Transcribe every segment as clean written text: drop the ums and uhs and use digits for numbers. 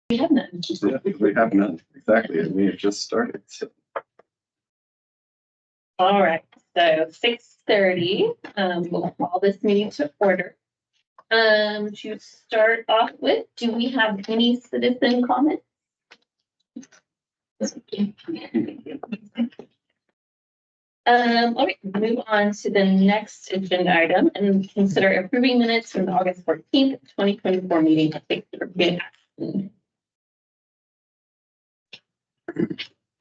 We have none. Yeah, we have none. Exactly. And we have just started. So. All right, so 6:30, we'll call this meeting to order. To start off with, do we have any citizen comments? All right, move on to the next agenda item and consider approving minutes from the August 14th, 2024 meeting.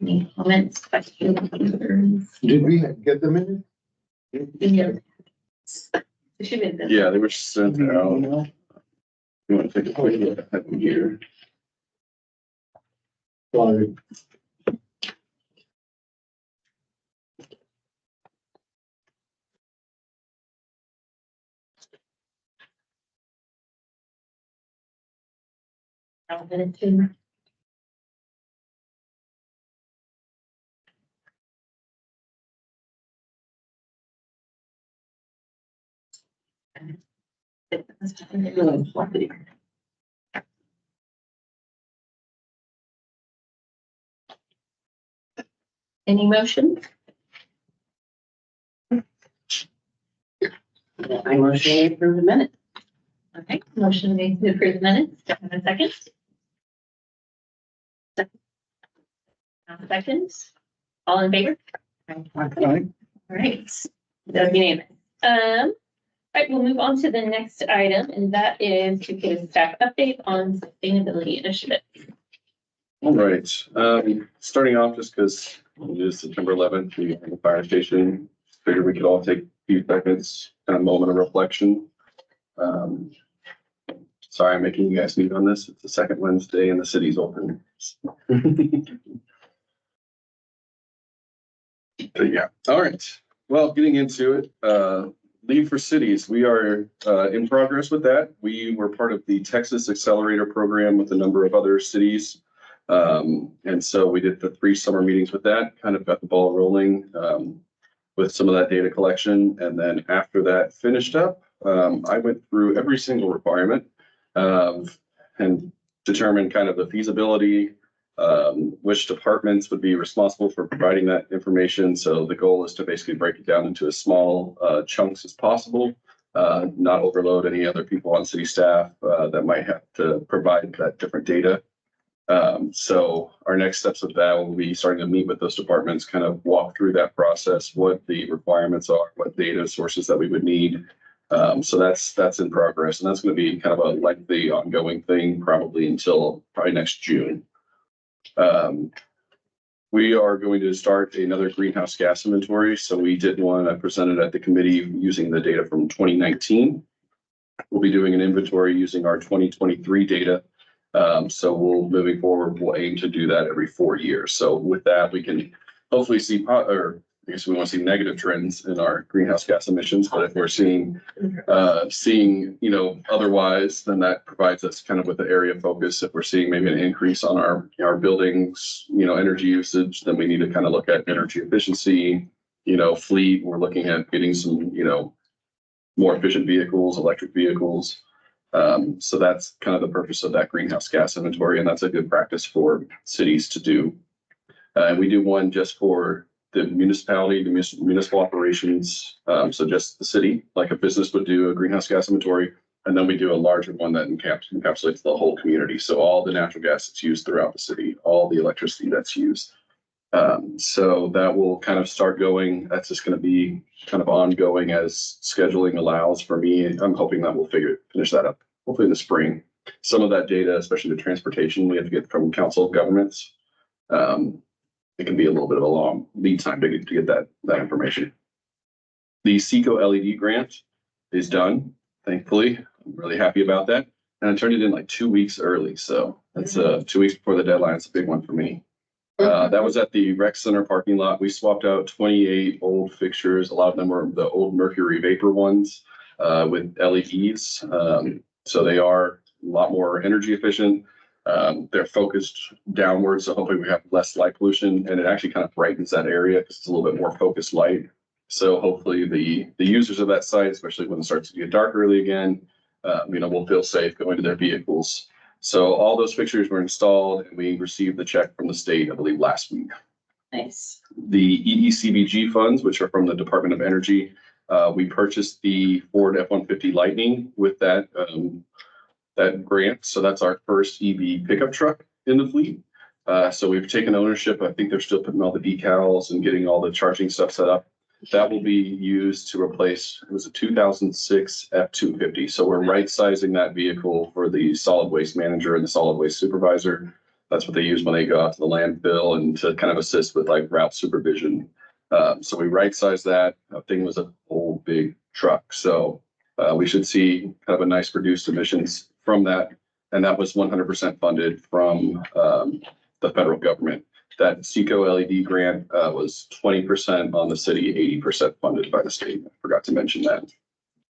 Any comments, questions, concerns? Did we get the minute? Yeah. It should be in this. Yeah, they were sent out. You want to take a quick look at them here? Sorry. I'll get it to. Any motion? I motion to approve the minute. Okay, motion made to approve the minutes. Do I have a second? Seconds. All in favor? All right, that'll be unanimous. All right, we'll move on to the next item, and that is to give a staff update on sustainability initiative. All right. Starting off, just because it is September 11th, we have the fire station. Figured we could all take a few seconds, kind of moment of reflection. Sorry, I'm making you guys meet on this. It's the second Wednesday and the city's open. But yeah, all right. Well, getting into it, Lead for Cities, we are in progress with that. We were part of the Texas Accelerator Program with a number of other cities. And so we did the 3 summer meetings with that, kind of got the ball rolling with some of that data collection. And then after that finished up, I went through every single requirement and determined kind of the feasibility, which departments would be responsible for providing that information. So the goal is to basically break it down into as small chunks as possible, not overload any other people on city staff that might have to provide that different data. So our next steps with that will be starting to meet with those departments, kind of walk through that process, what the requirements are, what data sources that we would need. So that's in progress, and that's going to be kind of a lengthy ongoing thing, probably until next June. We are going to start another greenhouse gas inventory. So we did one, I presented at the committee using the data from 2019. We'll be doing an inventory using our 2023 data. So moving forward, we'll aim to do that every 4 years. So with that, we can hopefully see, or I guess we want to see negative trends in our greenhouse gas emissions. But if we're seeing, otherwise, then that provides us kind of with the area of focus. If we're seeing maybe an increase on our buildings, energy usage, then we need to kind of look at energy efficiency, fleet. We're looking at getting some, more efficient vehicles, electric vehicles. So that's kind of the purpose of that greenhouse gas inventory, and that's a good practice for cities to do. We do one just for the municipality, the municipal operations, so just the city, like a business would do a greenhouse gas inventory, and then we do a larger one that encapsulates the whole community. So all the natural gas that's used throughout the city, all the electricity that's used. So that will kind of start going. That's just going to be kind of ongoing as scheduling allows for me. I'm hoping that we'll finish that up, hopefully in the spring. Some of that data, especially the transportation, we have to get from council of governments. It can be a little bit of a long lead time to get that information. The SECO LED grant is done, thankfully. I'm really happy about that. And I turned it in like 2 weeks early. So that's 2 weeks before the deadline. It's a big one for me. That was at the rec center parking lot. We swapped out 28 old fixtures. A lot of them were the old mercury vapor ones with LEDs. So they are a lot more energy efficient. They're focused downwards, so hopefully we have less light pollution, and it actually kind of brightens that area because it's a little bit more focused light. So hopefully the users of that site, especially when it starts to get dark early again, will feel safe going to their vehicles. So all those fixtures were installed and we received the check from the state, I believe, last week. Nice. The EECBG funds, which are from the Department of Energy, we purchased the Ford F-150 Lightning with that grant. So that's our first EV pickup truck in the fleet. So we've taken ownership. I think they're still putting all the decals and getting all the charging stuff set up. That will be used to replace, it was a 2006 F-250. So we're right sizing that vehicle for the solid waste manager and the solid waste supervisor. That's what they use when they go out to the landfill and to kind of assist with like route supervision. So we right sized that. That thing was a whole big truck. So we should see kind of a nice reduced emissions from that. And that was 100% funded from the federal government. That SECO LED grant was 20% on the city, 80% funded by the state. I forgot to mention that.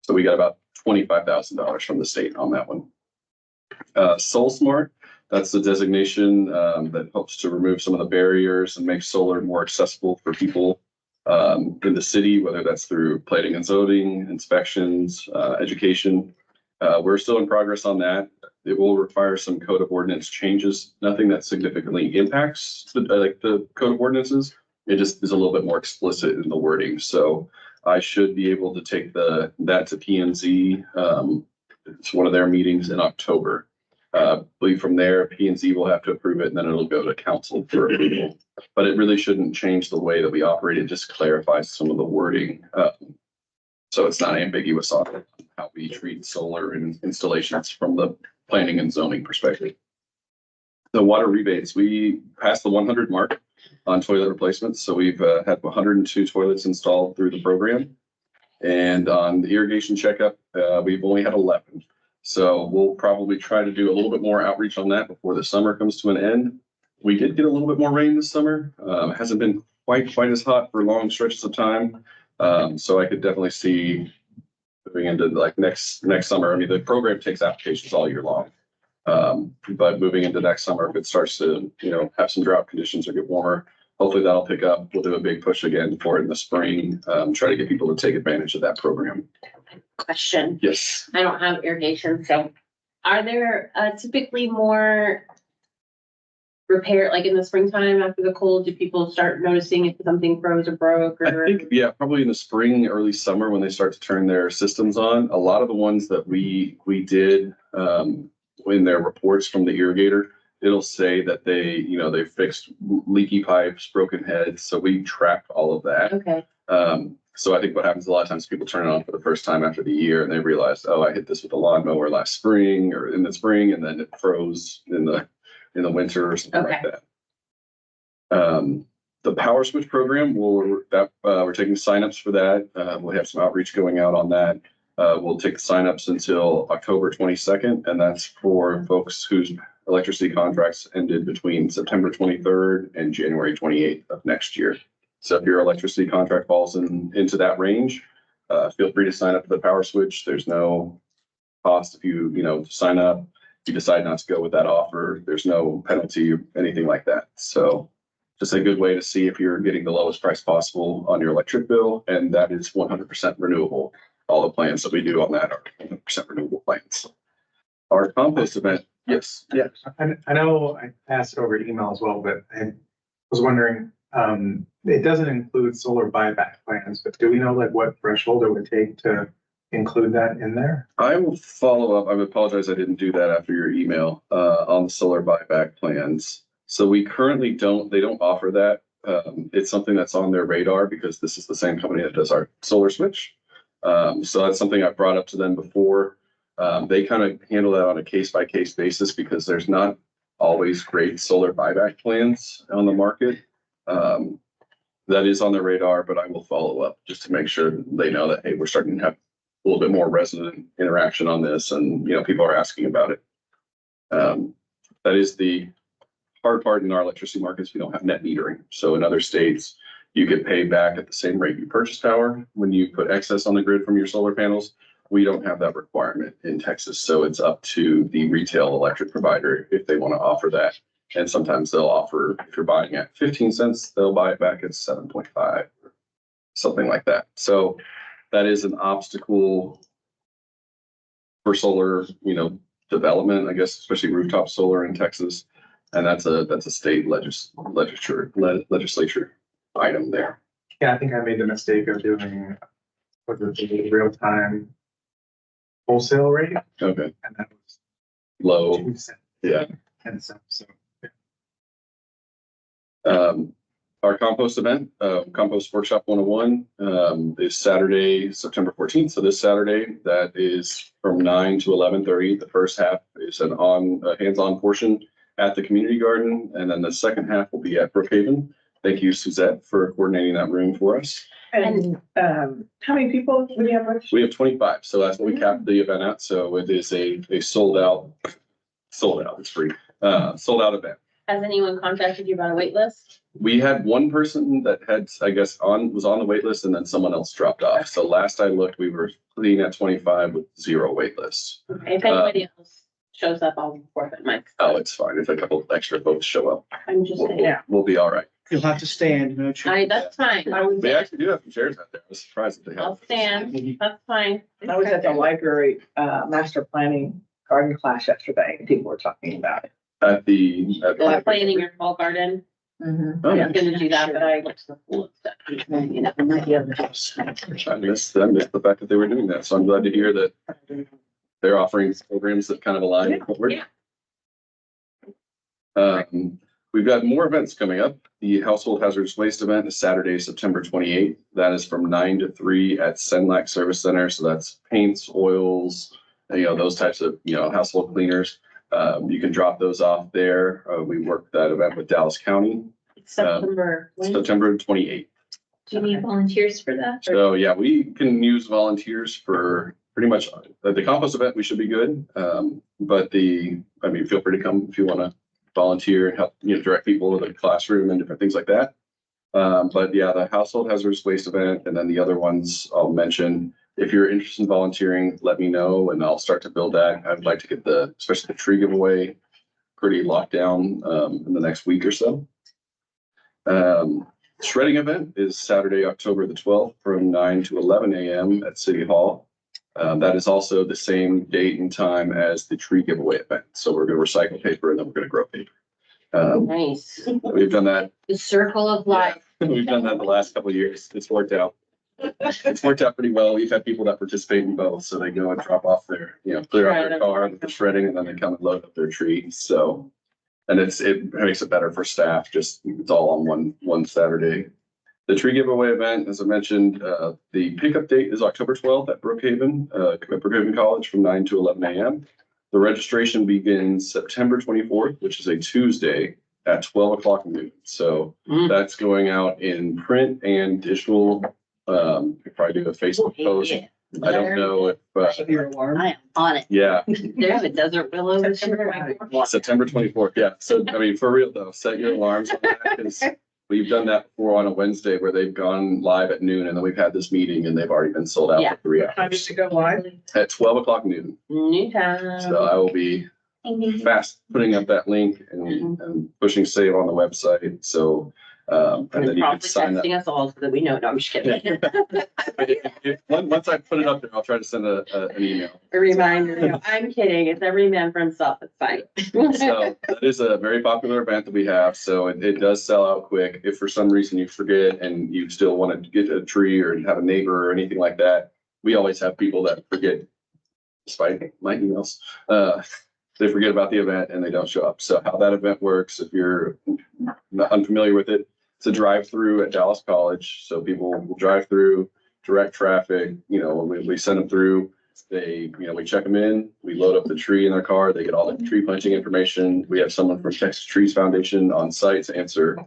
So we got about $25,000 from the state on that one. SolSmart, that's the designation that helps to remove some of the barriers and make solar more accessible for people in the city, whether that's through planning and zoning, inspections, education. We're still in progress on that. It will require some code of ordinance changes, nothing that significantly impacts the code of ordinances. It just is a little bit more explicit in the wording. So I should be able to take that to P&Z. It's one of their meetings in October. I believe from there, P&Z will have to approve it and then it'll go to council for approval. But it really shouldn't change the way that we operate. It just clarifies some of the wording. So it's not ambiguous on how we treat solar and installations from the planning and zoning perspective. The water rebates, we passed the 100 mark on toilet replacements. So we've had 102 toilets installed through the program. And on the irrigation checkup, we've only had 11. So we'll probably try to do a little bit more outreach on that before the summer comes to an end. We did get a little bit more rain this summer. It hasn't been quite as hot for long stretches of time. So I could definitely see moving into like next summer. I mean, the program takes applications all year long. But moving into next summer, if it starts to, have some drought conditions or get warmer, hopefully that'll pick up. We'll do a big push again for it in the spring. Try to get people to take advantage of that program. Question. Yes. I don't have irrigation, so are there typically more repair, like in the springtime after the cold, do people start noticing if something froze or broke I or? think, yeah, probably in the spring, early summer, when they start to turn their systems on. A lot of the ones that we did in their reports from the irrigator, it'll say that they fixed leaky pipes, broken heads. So we tracked all of that. Okay. So I think what happens a lot of times, people turn it on for the first time after the year and they realize, oh, I hit this with a lawnmower last spring or in the spring, and then it froze in the winter or something like that. The Power Switch program, we're taking signups for that. We'll have some outreach going out on that. We'll take the signups until October 22nd, and that's for folks whose electricity contracts ended between September 23rd and January 28th of next year. So if your electricity contract falls into that range, feel free to sign up for the Power Switch. There's no cost if you sign up. If you decide not to go with that offer, there's no penalty or anything like that. So just a good way to see if you're getting the lowest price possible on your electric bill, and that is 100% renewable. All the plans that we do on that are 100% renewable plans. Our compost event, yes. Yeah, I know I asked over email as well, but I was wondering, it doesn't include solar buyback plans, but do we know like what threshold it would take to include that in there? I will follow up. I apologize I didn't do that after your email on the solar buyback plans. So we currently they don't offer that. It's something that's on their radar because this is the same company that does our solar switch. So that's something I brought up to them before. They kind of handle that on a case-by-case basis because there's not always great solar buyback plans on the market. That is on their radar, but I will follow up just to make sure they know that, hey, we're starting to have a little bit more resident interaction on this, and people are asking about it. That is the hard part in our electricity markets. We don't have net metering. So in other states, you get paid back at the same rate you purchase power when you put excess on the grid from your solar panels. We don't have that requirement in Texas. So it's up to the retail electric provider if they want to offer that. And sometimes they'll offer, if you're buying at 15 cents, they'll buy it back at 7.5, something like that. So that is an obstacle for solar, development, I guess, especially rooftop solar in Texas. And that's a state legislature item there. Yeah, I think I made the mistake of doing, what was it, real-time wholesale rate, Okay, and that was low, 2 cents. yeah. And so, Our compost event, Compost Workshop 101, is Saturday, September 14th. So this Saturday, that is from 9 to 11:30. The first half is a hands-on portion at the community garden, and then the second half will be at Brookhaven. Thank you, Suzette, for coordinating that room for us. And, how many people would you have? Rich? We have 25, so that's what we capped the event at. So it is a sold out, it's free, sold out event. Has anyone contacted you about a wait list? We had one person that had, I guess, was on the wait list and then someone else dropped off. So last I looked, we were clean at 25 with 0 wait lists. If anybody else shows up, I'll forfeit my. Oh, it's fine. If a couple of extra folks show up, I'm just saying. Yeah. we'll be all right. You'll have to stand, no choice. That's fine. They actually do have some chairs out there. I was surprised that they have. I'll stand. That's fine. I was at the library, master planning garden class yesterday, and people were talking about it. At the. We're planning your fall garden. Oh, I was gonna do that, but I looked to the pool and stuff. You know. I missed the fact that they were doing that. So I'm glad to hear that they're offering programs that kind of align with what we're doing. We've got more events coming up. The Household Hazardous Waste event is Saturday, September 28th. That is from 9 to 3 at Senlac Service Center. So that's paints, oils, those types of, household cleaners. You can drop those off there. We worked that event with Dallas County, September. when? September 28th. Do you need volunteers for that? So yeah, we can use volunteers for pretty much the compost event. We should be good. But feel free to come if you want to volunteer and help, direct people to the classroom and different things like that. But yeah, the household hazardous waste event and then the other ones I'll mention. If you're interested in volunteering, let me know and I'll start to build that. I'd like to get especially the tree giveaway pretty locked down in the next week or so. Shredding event is Saturday, October the 12th from 9 to 11 a.m. at City Hall. That is also the same date and time as the tree giveaway event. So we're going to recycle paper and then we're going to grow paper. Nice. We've done that. The circle of life. We've done that the last couple of years. It's worked out. It's worked out pretty well. We've had people that participate in both. So they go and drop off their, clear out their car with the shredding and then they come and load up their tree. So, and it makes it better for staff. Just it's all on one Saturday. The tree giveaway event, as I mentioned, the pickup date is October 12th at Brookhaven College from 9 to 11 a.m. The registration begins September 24th, which is a Tuesday at 12 o'clock noon. So that's going out in print and digital. We'll probably do a Facebook post. Yeah. I don't know if, Your alarm. I am on it. yeah, There's a desert willow. September 24th. Yeah. So, for real though, set your alarms on that because we've done that before on a Wednesday where they've gone live at noon and then we've had this meeting and they've already been sold out for 3 Time hours to go live? at 12 o'clock noon. New time. So I will be fast putting up that link and pushing save on the website. So, and then you can Probably sign up. texting us all so that we know. No, I'm just kidding. Once I put it up there, I'll try to send an email. A reminder. No, I'm kidding. It's every man for himself. It's fine. So that is a very popular event that we have. So it does sell out quick. If for some reason you forget and you still want to get a tree or have a neighbor or anything like that, we always have people that forget, despite my emails, they forget about the event and they don't show up. So how that event works, if you're not unfamiliar with it, it's a drive-through at Dallas College. So people will drive through, direct traffic, we send them through. They, we check them in, we load up the tree in their car, they get all the tree punching information. We have someone from Texas Trees Foundation on site to answer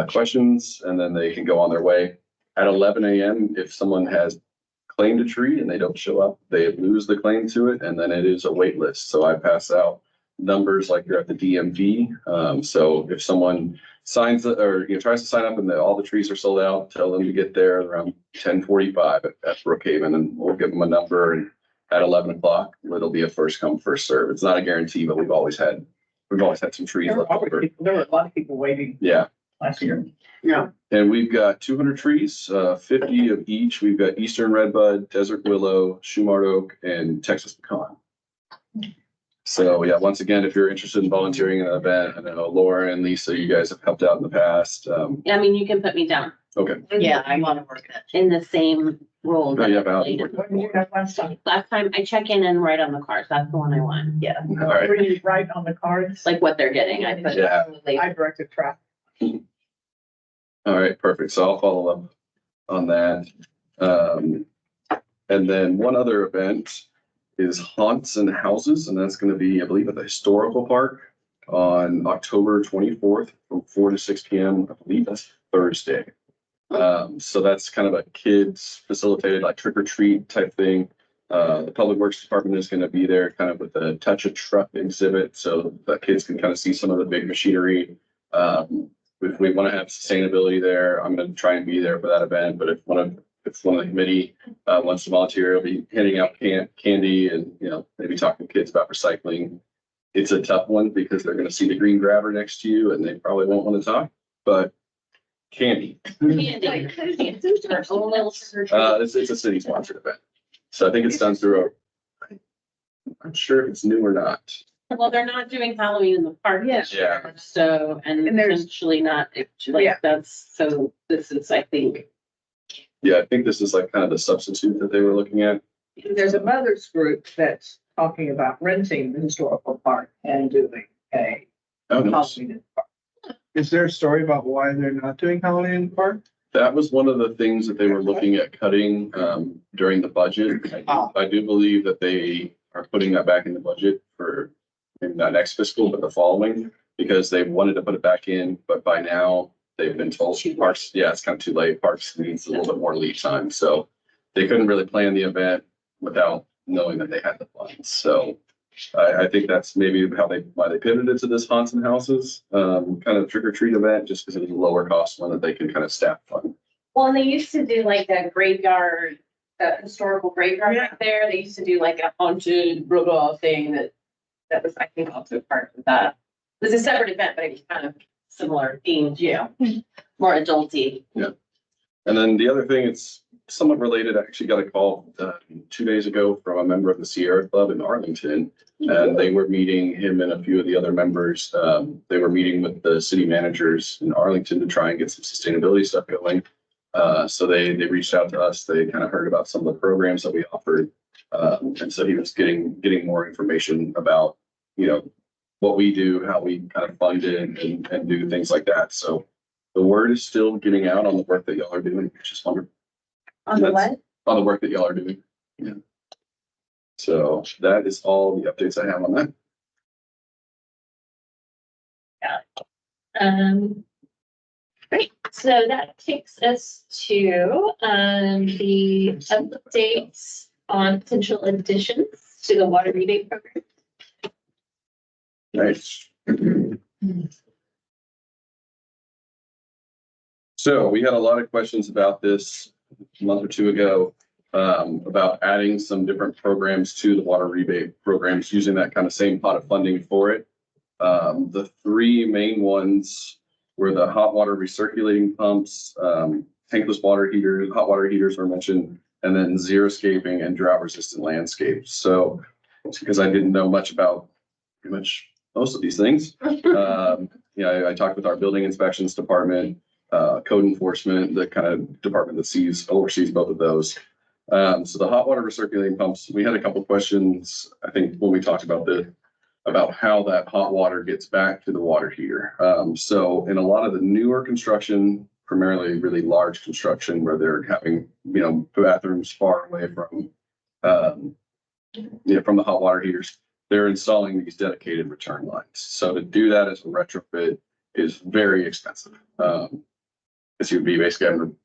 questions, and then they can go on their way. At 11 a.m., if someone has claimed a tree and they don't show up, they lose the claim to it, and then it is a wait list. So I pass out numbers like you're at the DMV. So if someone signs or tries to sign up and all the trees are sold out, tell them to get there around 10:45 at Brookhaven, and we'll give them a number. And at 11 o'clock, it'll be a first come, first serve. It's not a guarantee, but we've always had some trees There were left over. a lot of people waiting Yeah. last year. Yeah. And we've got 200 trees, 50 of each. We've got Eastern Redbud, Desert Willow, Shumard Oak, and Texas Pecan. So yeah, once again, if you're interested in volunteering in an event, I know Laura and Lisa, you guys have helped out in the past. I mean, you can put me down Okay. Yeah, I want to work that. in the same role. Oh, that yeah, I Val. played. What did you have last time? Last time I check in and write on the cards. That's the one I want. Yeah. All right. Were you right on the cards? Like what they're getting. I put. Yeah. I directed traffic. All right, perfect. So I'll follow up on that. And then one other event is Haunts and Houses, and that's going to be, I believe, at the Historical Park on October 24th from 4 to 6 p.m. I believe that's Thursday. So that's kind of a kids facilitated like trick or treat type thing. The Public Works Department is going to be there kind of with a touch a truck exhibit so that kids can kind of see some of the big machinery. If we want to have sustainability there, I'm going to try and be there for that event. But if one of the committee wants to volunteer, I'll be handing out candy and, you know, maybe talking to kids about recycling. It's a tough one because they're going to see the green grabber next to you and they probably won't want to talk, but candy. It's a city sponsored event. So I think it's done through I'm not sure if it's new or not. Well, they're not doing Halloween in the park this Yeah. year, so, and And there's- essentially not, Yeah. like, that's, so this is, I think. Yeah, I think this is like kind of the substitute that they were looking at. There's a mothers group that's talking about renting the historical park and doing a Oh, nice. Halloween in the park. Is there a story about why they're not doing Halloween in the park? That was one of the things that they were looking at cutting during the budget. I do believe that they are putting that back in the budget for maybe not next fiscal, but the following, because they wanted to put it back in, but by now they've been told Parks, yeah, it's kind of too late. Parks needs a little bit more lead time. So they couldn't really plan the event without knowing that they had the funds. So I think that's maybe why they pivoted to this haunts and houses kind of trick or treat event, just because it was a lower cost one that they can kind of staff fund. Well, and they used to do like a graveyard, historical graveyard right there. They used to do like a haunted blah blah thing that was, I think, also part of that. It was a separate event, but it was kind of similar themed, yeah. More adulty. And then the other thing, it's somewhat related. I actually got a call 2 days ago from a member of the Sierra Club in Arlington, and they were meeting him and a few of the other members. They were meeting with the city managers in Arlington to try and get some sustainability stuff going. So they reached out to us. They kind of heard about some of the programs that we offered, and so he was getting more information about, you know, what we do, how we kind of fund it, and do things like that. So the word is still getting out on the work that y'all are doing, which is wonderful. On the what? On the work that y'all are doing. Yeah. So that is all the updates I have on that. Great. So that takes us to the updates on potential additions to the water rebate program. Nice. So we had a lot of questions about this a month or two ago, about adding some different programs to the water rebate programs, using that kind of same pot of funding for it. The three main ones were the hot water recirculating pumps, tankless water heaters, hot water heaters were mentioned, and then xeriscaping and drought resistant landscapes. So because I didn't know much about pretty much most of these things, I talked with our building inspections department, code enforcement, the kind of department that oversees both of those. So the hot water recirculating pumps, we had a couple of questions, I think, when we talked about how that hot water gets back to the water heater. So in a lot of the newer construction, primarily really large construction where they're having, bathrooms far away from the hot water heaters, they're installing these dedicated return lines. So to do that as a retrofit is very expensive. Because you'd be basically having to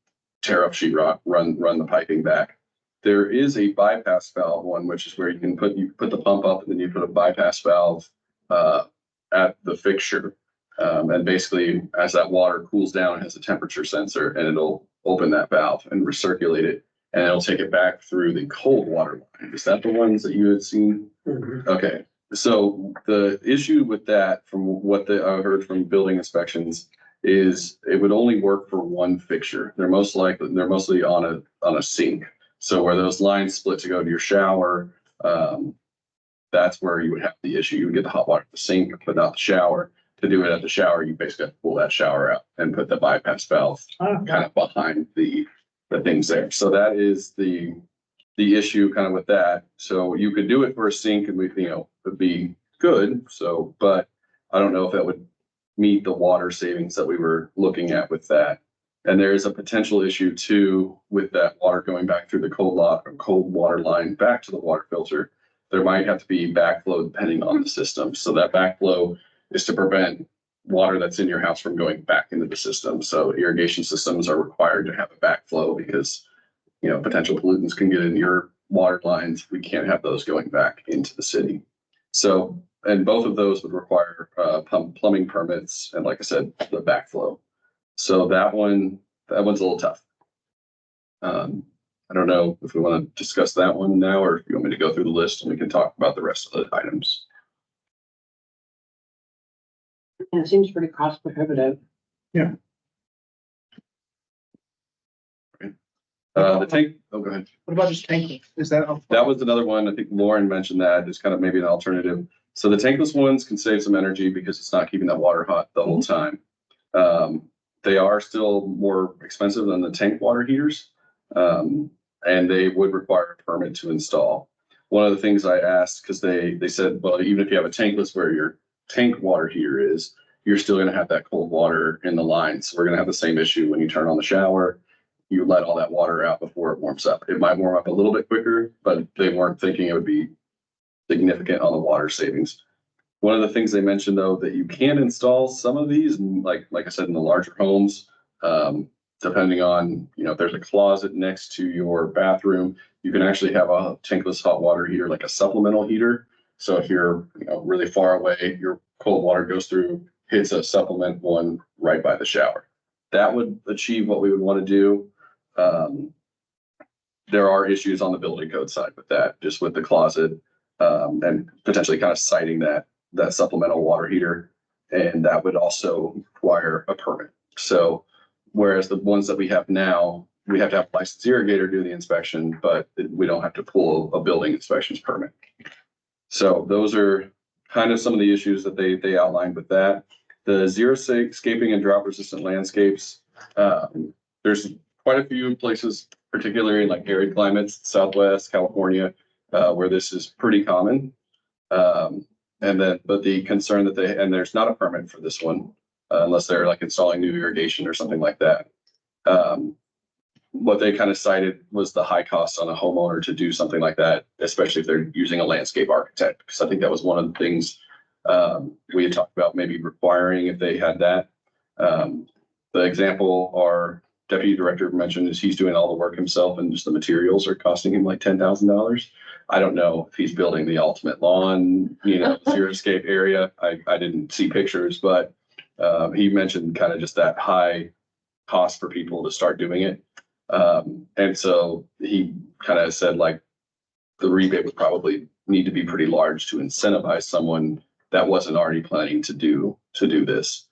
tear up sheetrock, run the piping back. There is a bypass valve one, which is where you can put the pump up and then you put a bypass valve at the fixture. And basically as that water cools down, it has a temperature sensor and it'll open that valve and recirculate it. And it'll take it back through the cold water line. Is that the ones that you had seen? Mm-hmm. Okay. So the issue with that, from what I heard from building inspections, is it would only work for one fixture. They're mostly on a sink. So where those lines split to go to your shower, that's where you would have the issue. You would get the hot water at the sink, but not the shower. To do it at the shower, you basically have to pull that shower out and put the bypass valve kind of behind the things there. So that is the issue kind of with that. So you could do it for a sink and would be good. So, but I don't know if that would meet the water savings that we were looking at with that. And there is a potential issue too with that water going back through the cold water line back to the water filter. There might have to be backflow depending on the system. So that backflow is to prevent water that's in your house from going back into the system. So irrigation systems are required to have a backflow because, potential pollutants can get in your water lines. We can't have those going back into the city. So, and both of those would require plumbing permits and, like I said, the backflow. So that one's a little tough. I don't know if we want to discuss that one now, or if you want me to go through the list and we can talk about the rest of the items. It seems pretty cost prohibitive. The tank, oh, go ahead. What about just tanking? Is that? That was another one. I think Lauren mentioned that as kind of maybe an alternative. So the tankless ones can save some energy because it's not keeping that water hot the whole time. They are still more expensive than the tank water heaters. And they would require a permit to install. One of the things I asked, because they said, well, even if you have a tankless where your tank water heater is, you're still going to have that cold water in the line. So we're going to have the same issue when you turn on the shower. You let all that water out before it warms up. It might warm up a little bit quicker, but they weren't thinking it would be significant on the water savings. One of the things they mentioned, though, that you can install some of these, like I said, in the larger homes, depending on, if there's a closet next to your bathroom, you can actually have a tankless hot water heater, like a supplemental heater. So if you're, really far away, your cold water goes through, hits a supplement one right by the shower. That would achieve what we would want to do. There are issues on the building code side with that, just with the closet, and potentially kind of citing that supplemental water heater. And that would also require a permit. So whereas the ones that we have now, we have to have a licensed irrigator do the inspection, but we don't have to pull a building inspections permit. So those are kind of some of the issues that they outlined with that. The xeriscaping and drought resistant landscapes, there's quite a few places, particularly in like arid climates, Southwest California, where this is pretty common. But the concern that there's not a permit for this one, unless they're like installing new irrigation or something like that. What they kind of cited was the high cost on a homeowner to do something like that, especially if they're using a landscape architect, because I think that was one of the things we had talked about maybe requiring if they had that. The example our deputy director mentioned is he's doing all the work himself and just the materials are costing him like $10,000. I don't know if he's building the ultimate lawn, xeriscape area. I didn't see pictures, but he mentioned kind of just that high cost for people to start doing it. And so he kind of said like the rebate would probably need to be pretty large to incentivize someone that wasn't already planning to do this.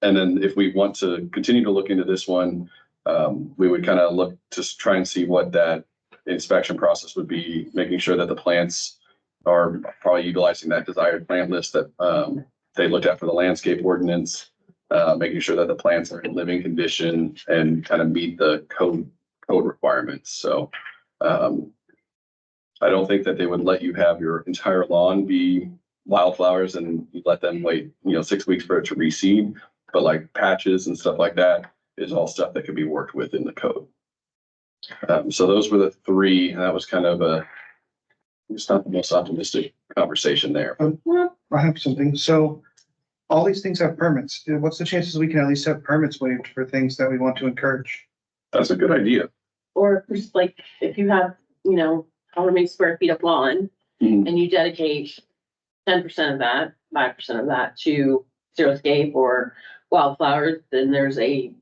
And then if we want to continue to look into this one, we would kind of look to try and see what that inspection process would be, making sure that the plants are probably utilizing that desired plant list that they looked at for the landscape ordinance, making sure that the plants are in living condition and kind of meet the code requirements. So I don't think that they would let you have your entire lawn be wildflowers and you let them wait, 6 weeks for it to reseed. But like patches and stuff like that is all stuff that could be worked with in the code. So those were the three, and that was kind of it's not the most optimistic conversation there. I have something. So all these things have permits. What's the chances we can at least have permits waived for things that we want to encourage? That's a good idea. Or just like, if you have, however many square feet of lawn, Mhm. and you dedicate 10% of that, 5% of that to xeriscape or wildflowers, then there's a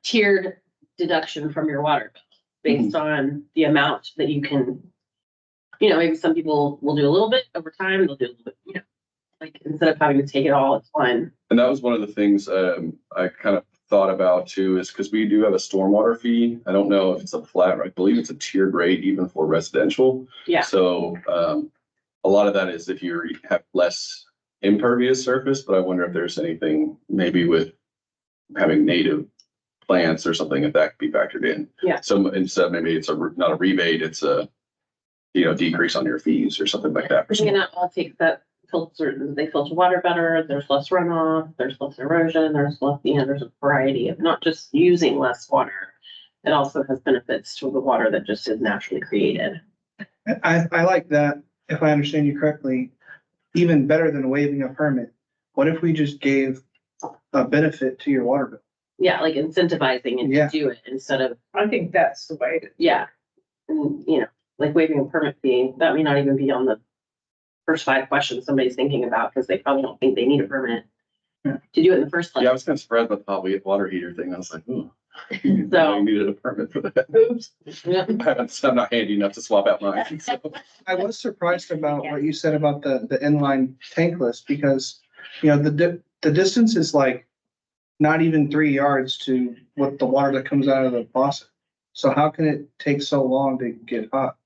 tiered deduction from your water bill based on the amount that you can, maybe some people will do a little bit over time, they'll do a little bit, like instead of having to take it all, it's fine. And that was one of the things I kind of thought about too is because we do have a stormwater fee. I don't know if it's a flat, I believe it's a tiered rate even for residential. Yeah. So, a lot of that is if you have less impervious surface, but I wonder if there's anything maybe with having native plants or something, if that could be factored in. Yeah. So instead, maybe it's not a rebate, it's a, decrease on your fees or something like that. You know, I'll take that they filter water better, there's less runoff, there's less erosion, there's a variety of not just using less water. It also has benefits to the water that just is naturally created. I like that, if I understand you correctly, even better than waiving a permit. What if we just gave a benefit to your water bill? Yeah, like incentivizing and Yeah. to do it instead of, I think that's the way to. yeah. And, like waiving a permit fee, that may not even be on the first 5 questions somebody's thinking about, because they probably don't think they need a permit Yeah. to do it in the first place. Yeah, I was kind of surprised about the hot water heater thing. I was like, oh. So- I needed a permit for that. Oops. Yeah. I'm not handy enough to swap out mine. So. I was surprised about what you said about the inline tankless, because, the distance is like not even 3 yards to what the water that comes out of the faucet. So how can it take so long to get hot?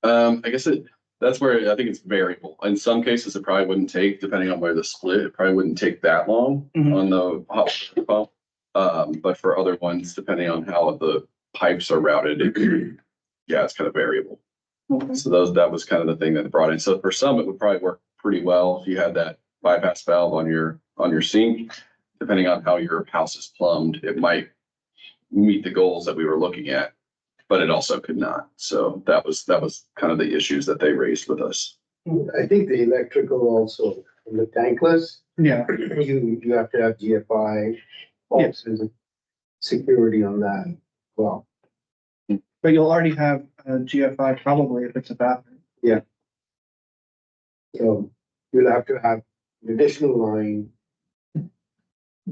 I guess that's where I think it's variable. In some cases, it probably wouldn't take, depending on where the split, it probably wouldn't take that long Mhm. on the hot water pump. But for other ones, depending on how the pipes are routed, it's kind of variable. So that was kind of the thing that it brought in. So for some, it would probably work pretty well if you had that bypass valve on your sink. Depending on how your house is plumbed, it might meet the goals that we were looking at, but it also could not. So that was kind of the issues that they raised with us. I think the electrical also, in the tankless, Yeah, you have to have GFI, also security on that. Well, but you'll already have a GFI probably if it's a bathroom. so you'll have to have an additional line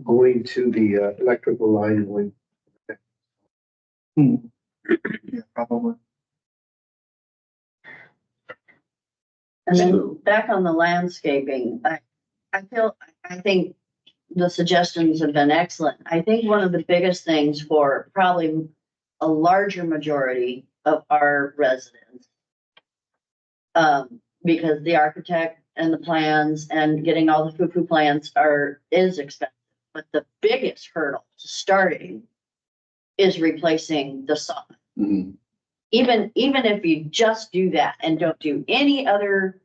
going to the electrical line going. Yeah, probably. And then back on the landscaping, I think the suggestions have been excellent. I think one of the biggest things for probably a larger majority of our residents, because the architect and the plans and getting all the foo-foo plans is expensive. But the biggest hurdle to starting is replacing the sod. Mhm. Even if you just do that and don't do any other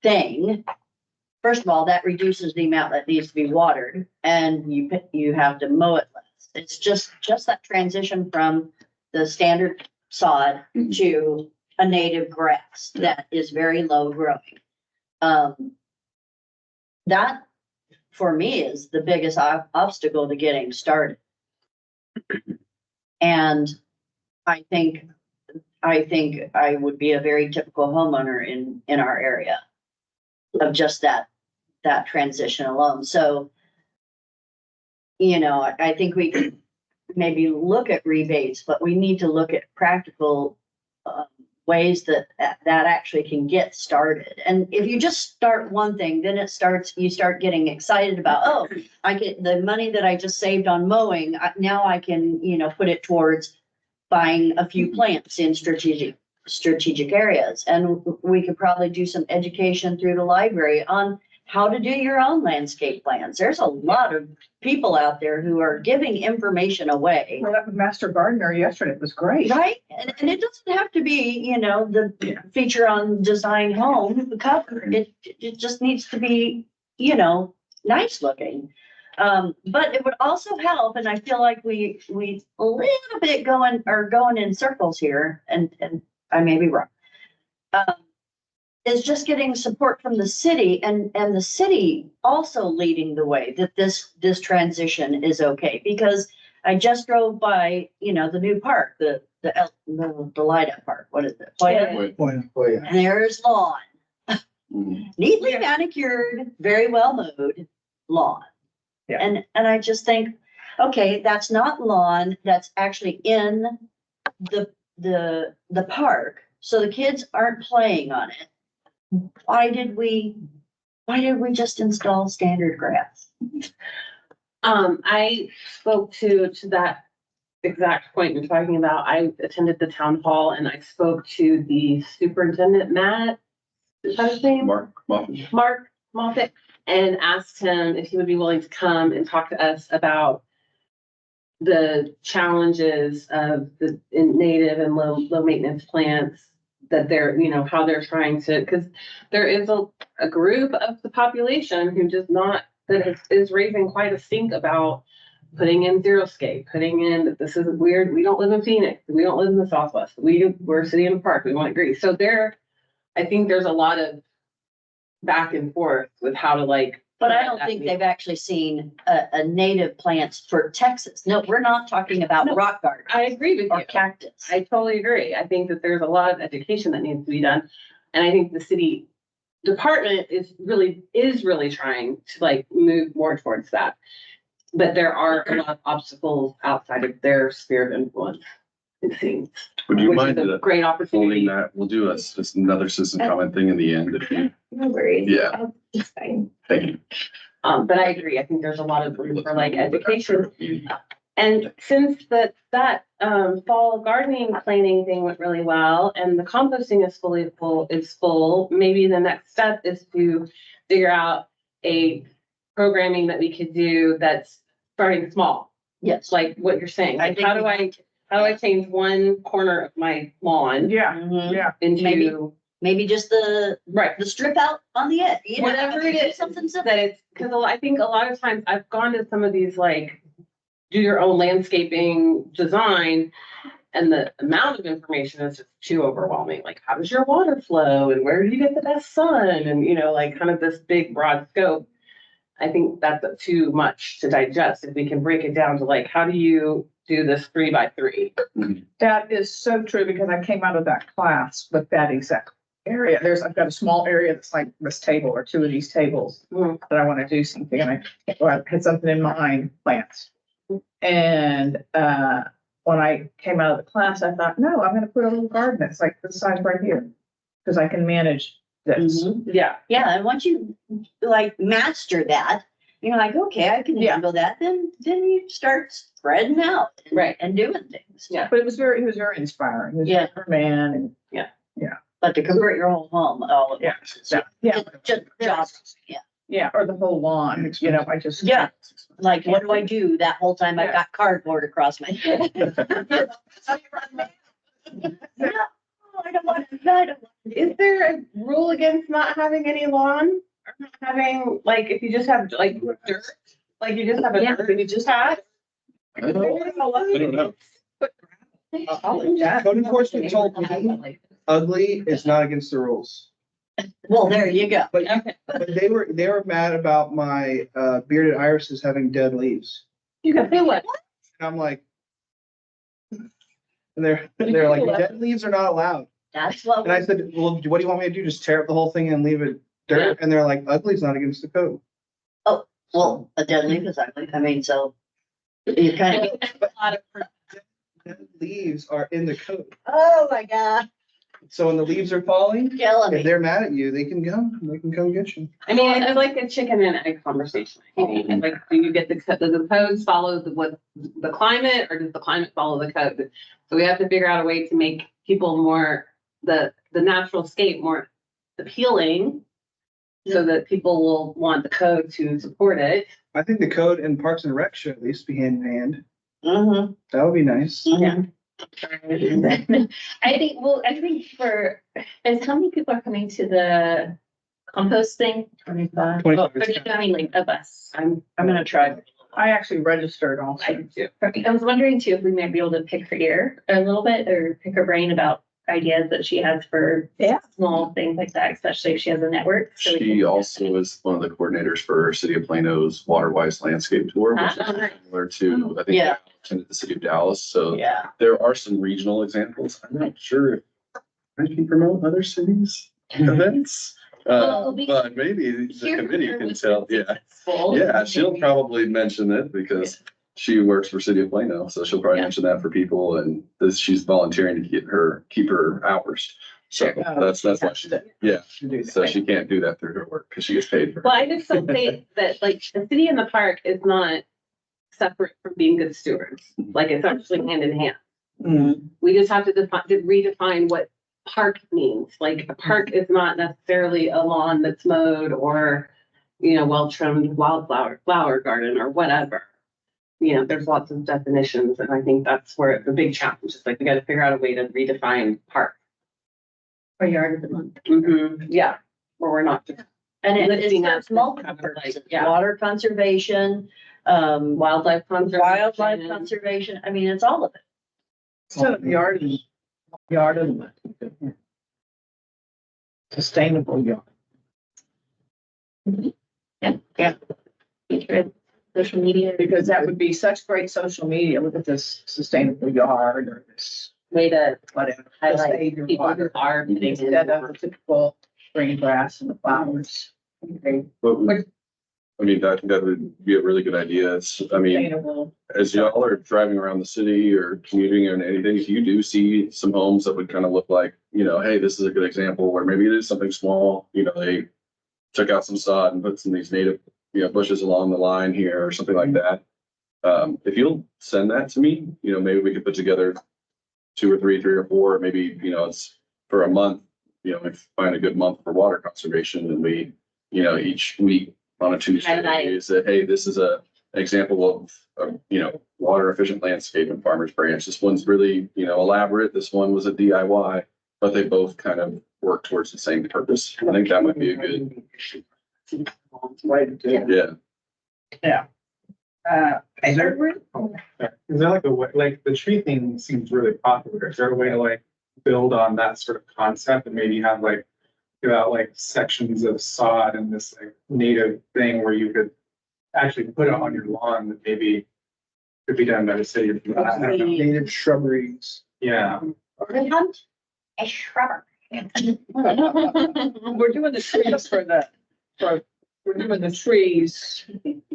thing, first of all, that reduces the amount that needs to be watered, and you have to mow it less. It's just that transition from the standard sod to a native grass that is very low growing. That for me is the biggest obstacle to getting started. And I think I would be a very typical homeowner in our area of just that transition alone. So, I think we could maybe look at rebates, but we need to look at practical ways that actually can get started. And if you just start one thing, then you start getting excited about, oh, I get the money that I just saved on mowing. Now I can, put it towards buying a few plants in strategic areas. And we could probably do some education through the library on how to do your own landscape plans. There's a lot of people out there who are giving information away. Well, that was Master Gardener yesterday. It was great. Right? And it doesn't have to be, the feature on design home cover. It just needs to be, nice looking. But it would also help, and I feel like we a little bit going in circles here, and I may be wrong. Is just getting support from the city and the city also leading the way that this transition is okay, because I just drove by, the new park, the light up park. What is it? Wait. Oh, yeah. And there's lawn, Mhm. neatly manicured, very well mowed lawn. Yeah. And I just think, okay, that's not lawn, that's actually in the park. So the kids aren't playing on it. Why did we just install standard grass? I spoke to that exact point you're talking about. I attended the town hall and I spoke to the superintendent, Matt, is that his name? Mark Muffin. Mark Moffett, and asked him if he would be willing to come and talk to us about the challenges of the native and low maintenance plants that they're, how they're trying to, because there is a group of the population who just not, that is raising quite a stink about putting in xeriscape, putting in that this is weird. We don't live in Phoenix. We don't live in the Southwest. We're a city in the park. We want to agree. So I think there's a lot of back and forth with how to But I don't think they've actually seen a native plants for Texas. No, we're not talking about No, rock garden I agree with or you. cactus. I totally agree. I think that there's a lot of education that needs to be done. And I think the city department is really trying to move more towards that. But there are a lot of obstacles outside of their sphere of influence, it seems. Would you Which mind is a great holding opportunity. that? We'll do just another citizen comment thing in the end if you, No worries. Yeah. It's fine. thank you. But I agree. I think there's a lot of room for education. And since that fall gardening planning thing went really well and the composting is full, maybe the next step is to figure out a programming that we could do that's starting small. Yes. Like what you're saying. I Like think how do I change one corner of my lawn Yeah, Mhm. yeah. Maybe. into Maybe just the strip out on the edge. you know, whatever it is, Something simple. that it's, because I think a lot of times I've gone to some of these do your own landscaping design, and the amount of information is just too overwhelming. Like, how does your water flow and where do you get the best sun? And kind of this big broad scope. I think that's too much to digest. If we can break it down to how do you do this 3x3? That is so true because I came out of that class with that exact area. I've got a small area that's like this table or two of these tables Mhm. that I want to do something and I had something in mind, plants. And, when I came out of the class, I thought, no, I'm gonna put a little garden that's like this size right here. Cause I can manage this. Yeah. Yeah, and once you master that, you're like, okay, I can Yeah. handle that, then you start spreading out. Right. And doing things. Yeah. But it was very inspiring. He was a Yeah. different man and But to convert your whole home, all of it. yeah, Just jobs, yeah. yeah, or the whole lawn, I just. Yeah. Like, what do I do that whole time I've Yeah. got cardboard across my head? No, I don't want to. Is there a rule against not having any lawn? Or not having, if you just have dirt? You just have a Yeah. dirt and you just have? I don't know. Code enforcement told me ugly is not against the rules. Well, there you go. But Okay. but they were mad about my bearded irises having dead leaves. You can do it. And I'm like, and they're like, dead leaves are not allowed. That's what. And I said, well, what do you want me to do? Just tear up the whole thing and leave it dirt? And they're like, ugly is not against the code. Well, a dead leaf is ugly. I mean, so you kind of. Dead leaves are in the code. Oh, my God. So when the leaves are falling, Killing if me. they're mad at you, they can come get you. I mean, it's like a chicken and egg conversation. Do you get does the codes follow the climate or does the climate follow the code? So we have to figure out a way to make people more, the natural scape more appealing so that people will want the code to support it. I think the code and Parks and Rec should at least be hand in hand. Mm-hmm. That would be nice. Yeah. I think as how many people are coming to the compost thing? 25. 25. I mean, of us. I'm gonna try. I actually registered I also. do too. I was wondering too, if we might be able to pick her ear a little bit or pick her brain about ideas that she has for Yeah. small things like that, especially if she has a network. So we She can- also is one of the coordinators for City of Plano's Waterwise Landscape Tour, which is Ah. similar to, I think, Yeah. attended the City of Dallas. So Yeah. there are some regional examples. I'm not sure if I can promote other cities' events. Well, we- But maybe the Hear from committee her can what's tell, been yeah. successful. Yeah, she'll Maybe. probably mention it because she works for City of Plano, so she'll probably Yeah. mention that for people and she's volunteering to keep her hours. So that's why she, yeah, To do so that. she can't do that through her work because she gets paid for it. Well, I just don't think that the city and the park is not separate from being good stewards. Like it's actually hand in hand. Mm. We just have to redefine what park means. Like a park is not necessarily a lawn that's mowed or, you know, well-trimmed flower garden or whatever. You know, there's lots of definitions, and I think that's where the big challenge is. Like, we gotta figure out a way to redefine park. Or yard of the month. Yeah, where we're not just And it lifting up serves multiple kind of like, purposes, yeah. water conservation, wildlife conservation. wildlife conservation, I mean, it's all of it. So yard of sustainable yard. Social media. Because that would be such great social media. Look at this sustainable yard or this Way to whatever. highlight Save your people who water. are putting in Instead of more. the typical green grass and the flowers. Okay, But I mean, I think that would be a really good idea. It's, I mean, sustainable. as y'all are driving around the city or commuting and anything, if you do see some homes that would kind of look like, you know, hey, this is a good example where maybe it is something small, you know, they took out some sod and put some of these native, you know, bushes along the line here or something like that. If you'll send that to me, you know, maybe we could put together 2 or 3 or 4, maybe, you know, it's for a month, you know, we find a good month for water conservation and we, you know, each week on a Tuesday, Highlight. we say, hey, this is a example of, you know, water efficient landscape in Farmers Branch. This one's really, you know, elaborate. This one was a DIY, but they both kind of work towards the same purpose. I think that might be a good, Way to do it. yeah. Is there like a way, like the tree thing seems really popular. Is there a way to like build on that sort of concept and maybe have like, about like sections of sod and this like native thing where you could actually put it on your lawn that maybe could be done by the city? I don't know. Native shrubberies. Yeah. Urban hunt, a shrubber. We're doing the trees we're doing the trees.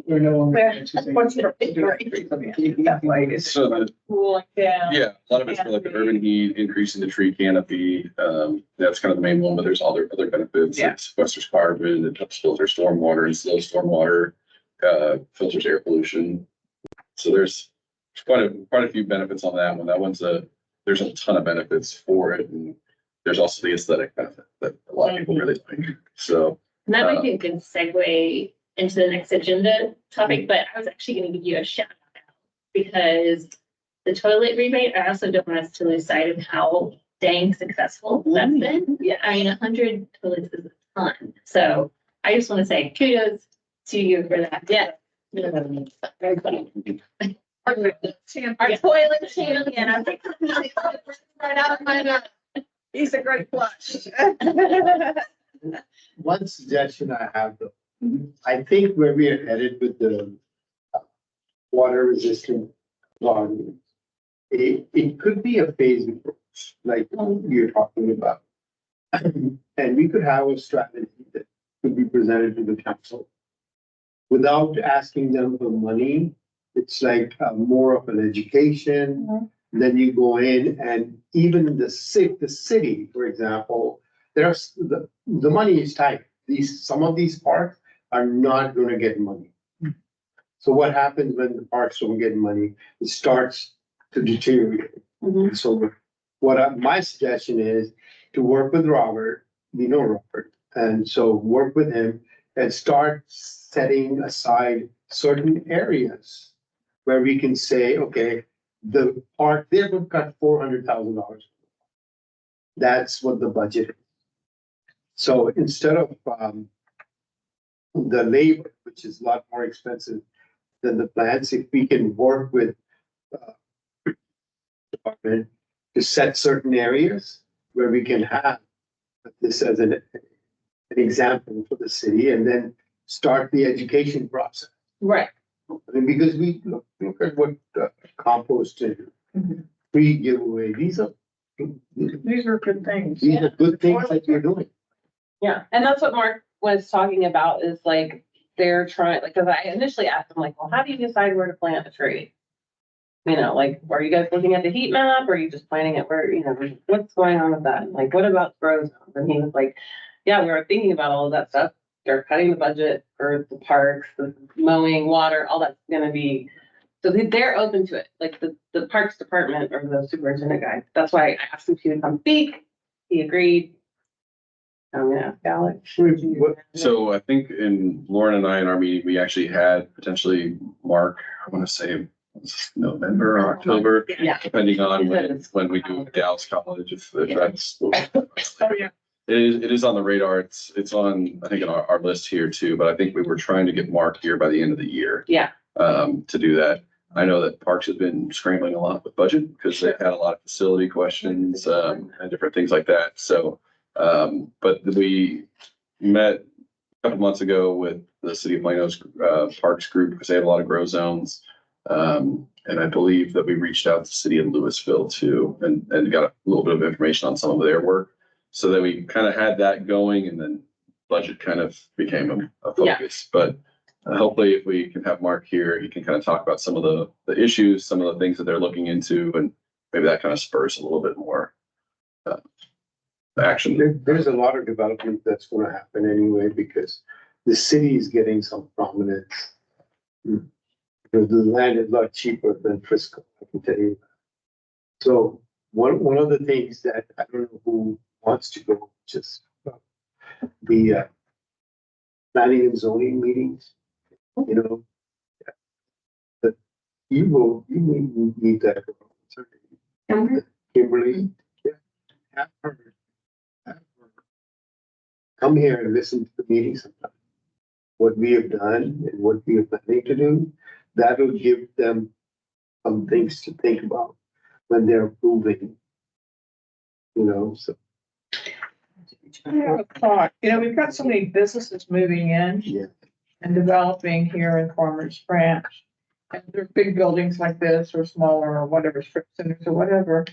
We're no longer. What's your that way it's So the, cooling down. yeah, a lot of it's for like the urban heat, increasing the tree canopy. That's kind of the main one, but there's other benefits. Yeah. It sequesters carbon, it helps filter stormwater and slow stormwater, filters air pollution. So there's quite a few benefits on that one. That one's there's a ton of benefits for it. And there's also the aesthetic benefit that a lot of people really like. So, And that might be a good segue into the next agenda topic, but I was actually gonna give you a shout out because the toilet rebate, I also don't want us to lose sight of how dang successful that's been. Yeah, I mean, 100 toilets is a ton. So I just want to say kudos to you for that. Yeah. Very funny. Our toilet champion. I'm like, right out of my mouth. He's a great flush. One suggestion I have though, I think where we are headed with the water resistant garden, it could be a phased approach, like you're talking about. And we could have a strategy that could be presented to the council without asking them for money. It's like more of an education. Then you go in and even the city, for example, there's the money is tight. Some of these parks are not gonna get money. So what happens when the parks don't get money? It starts to deteriorate. So my suggestion is to work with Robert, you know Robert, and so work with him and start setting aside certain areas where we can say, okay, the park, they're gonna cut $400,000. That's what the budget is. So instead of the labor, which is a lot more expensive than the plants, if we can work with department to set certain areas where we can have this as an example for the city and then start the education process. Right. I mean, because we look at what compost and free giveaway, these are good things. these are good things that you're doing. Yeah, and that's what Mark was talking about is like, they're trying, like, cause I initially asked him like, well, how do you decide where to plant a tree? You know, like, are you guys looking at the heat map? Or are you just planting it where, you know, what's going on with that? Like, what about grow zones? And he was like, yeah, we were thinking about all of that stuff. They're cutting the budget for the parks, the mowing, water, all that's gonna be So they're open to it, like the Parks Department or the superintendent guy. That's why I asked him to come speak. He agreed. I'm gonna ask Alex. So I think in Lauren and I in our meeting, we actually had potentially Mark, I want to say November or October, Yeah. depending on when we do Dallas College, if that's. Oh, yeah. It is on the radar. It's on, I think, in our list here too, but I think we were trying to get Mark here by the end of the year. Yeah. To do that. I know that Parks has been scrambling a lot with budget because they've had a lot of facility questions, and different things like that. So, but we met a couple months ago with the City of Plano's, Parks group because they have a lot of grow zones. And I believe that we reached out to the City of Louisville too, and got a little bit of information on some of their work. So then we kind of had that going, and then budget kind of became a focus, but hopefully if we can have Mark here, he can kind of talk about some of the issues, some of the things that they're looking into, and maybe that kind of spurs a little bit more action. There's a lot of development that's gonna happen anyway, because the city is getting some prominence. The land is a lot cheaper than Frisco, I can tell you. So one of the things that I don't know who wants to go, just the planning and zoning meetings, you know. But you need that. Kimberly, yeah, have her come here and listen to the meeting sometime. What we have done and what we are planning to do, that will give them some things to think about when they're approving. You know, so. I have a thought. You know, we've got so many businesses moving in. Yeah. And developing here in Farmers Branch. And they're big buildings like this or smaller or whatever, strip centers or whatever.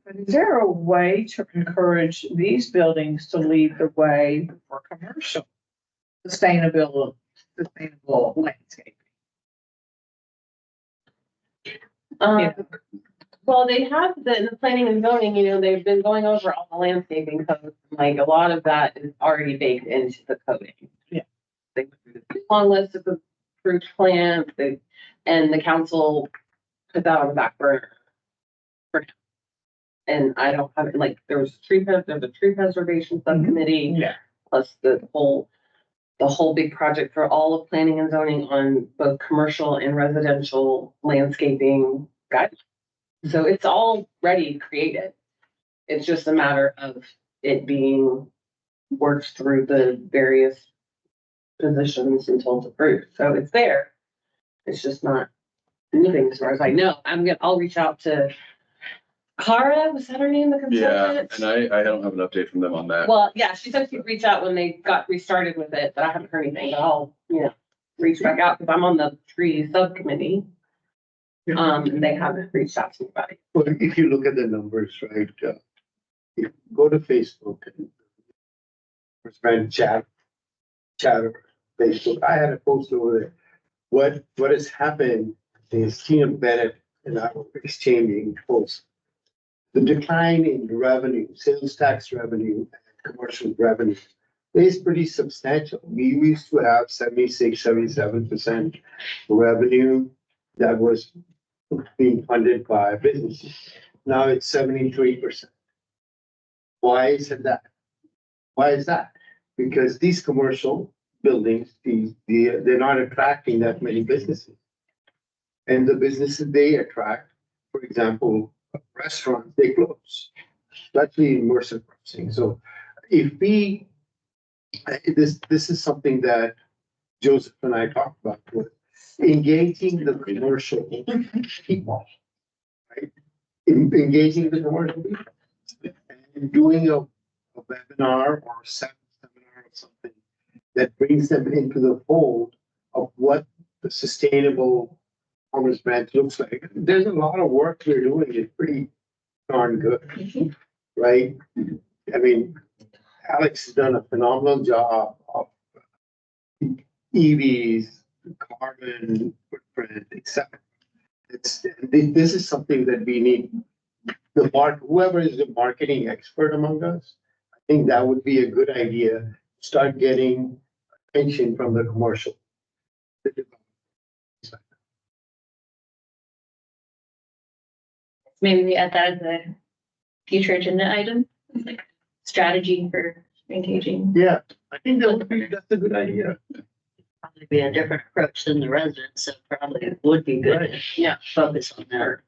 But is there a way to encourage these buildings to lead the way for commercial sustainable landscape? Well, they have the planning and zoning, they've been going over all the landscaping codes, like a lot of that is already baked into the coding. Yeah. They went through the long list of approved plans, and the council put that on the back burner for now. And I don't have, there's a tree preservation subcommittee, Yeah. plus the whole big project for all of planning and zoning on both commercial and residential landscaping guidelines. So it's all ready, created. It's just a matter of it being worked through the various positions until it's approved. So it's there. It's just not moving as far as I know. I'll reach out to Cara, was that her name, the Yeah, consultant? and I don't have an update from them on that. Well, yeah, she said she'd reach out when they got restarted with it, but I haven't heard anything, but I'll, reach back out because I'm on the tree subcommittee. And they haven't reached out to me about it. Well, if you look at the numbers, right, you go to Facebook and chat, Facebook, I had a post over there. What has happened is Tina Bennett and I were exchanging posts. The decline in revenue, sales tax revenue, and commercial revenue is pretty substantial. We used to have 76-77% revenue that was being funded by businesses. Now it's 73%. Why is it that? Why is that? Because these commercial buildings, they're not attracting that many businesses. And the businesses they attract, for example, restaurants, they close, especially in Mercer Crossing. So if this is something that Joseph and I talked about, with engaging the commercial people, right? Engaging the commercial people and doing a webinar or a seminar or something that brings them into the fold of what the sustainable Farmers Branch looks like. There's a lot of work we're doing. It's pretty darn good, right? I mean, Alex has done a phenomenal job of EVs, carbon footprint, etc. This is something that we need. Whoever is the marketing expert among us, I think that would be a good idea. Start getting attention from the commercial. maybe we add that as a future agenda item, like strategy for engaging. Yeah, I think that's a good idea. Probably be a different approach than the residents, so probably would be good to Yeah. focus on that.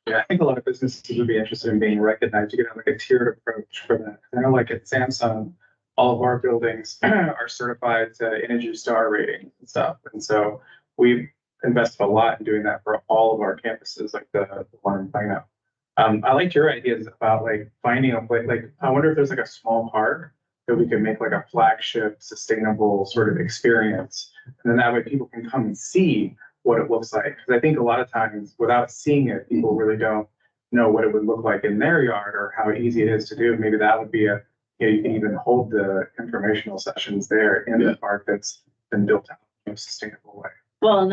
Yeah, I think a lot of businesses would be interested in being recognized. You could have like a tiered approach for that. I know like at Samsung, all of our buildings are certified to Energy Star rating and stuff. And so we've invested a lot in doing that for all of our campuses, like the one in Plano. I liked your ideas about like finding a place, like, I wonder if there's like a small park that we could make like a flagship, sustainable sort of experience. And then that way people can come and see what it looks like. Because I think a lot of times without seeing it, people really don't know what it would look like in their yard or how easy it is to do. Maybe that would be you can even hold the informational sessions there in the park that's been built out in a sustainable way. Well, and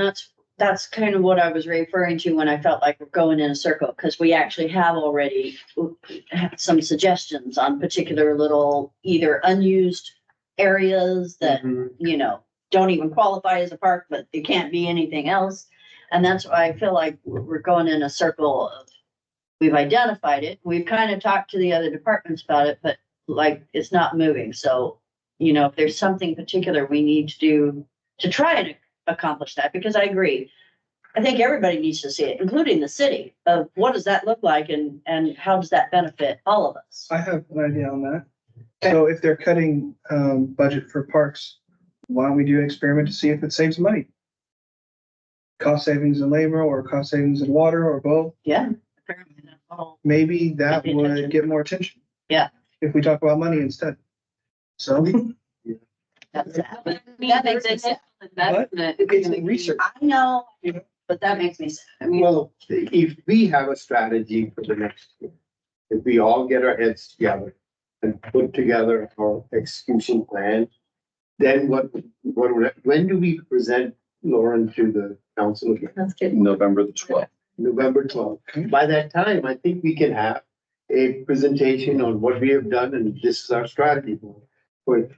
that's kind of what I was referring to when I felt like we're going in a circle, because we actually have already had some suggestions on particular little either unused areas that, you know, don't even qualify as a park, but it can't be anything else. And that's why I feel like we're going in a circle of, we've identified it, we've kind of talked to the other departments about it, but like, it's not moving. So, you know, if there's something particular we need to do to try and accomplish that, because I agree. I think everybody needs to see it, including the city, of what does that look like and how does that benefit all of us? I have an idea on that. So if they're cutting, budget for parks, why don't we do an experiment to see if it saves money? Cost savings in labor or cost savings in water or both? Yeah. Apparently that's all. Maybe that Get the would attention. get more attention. Yeah. If we talk about money instead. So That's that. That That makes me sad. investment. it's research. I know, Yeah. but that makes me sad. I mean, Well, if we have a strategy for the next year, if we all get our heads together and put together our execution plan, then when do we present Lauren to the council again? That's good. November the 12th. November 12th. By that time, I think we can have a presentation on what we have done, and this is our strategy. But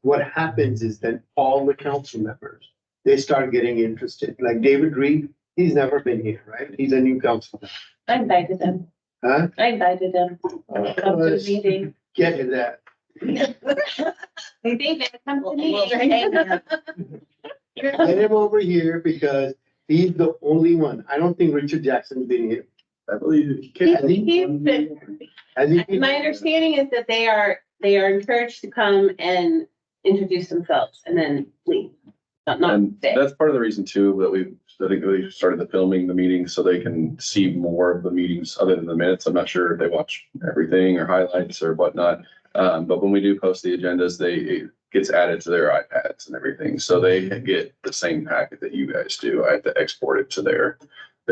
what happens is then all the council members, they start getting interested. Like David Reed, he's never been here, right? He's a new councilman. I invited them. Huh? I invited them. Come to the meeting. Get to that. They think they come to the Well, meeting. Get him over here because he's the only one. I don't think Richard Jackson's been here. I believe. Has he? Has he been? my understanding is that they are encouraged to come and introduce themselves and then leave. Not And stay. that's part of the reason too, that I think we started the filming the meetings so they can see more of the meetings other than the minutes. I'm not sure if they watch everything or highlights or whatnot. But when we do post the agendas, it gets added to their iPads and everything. So they get the same packet that you guys do. I have to export it to their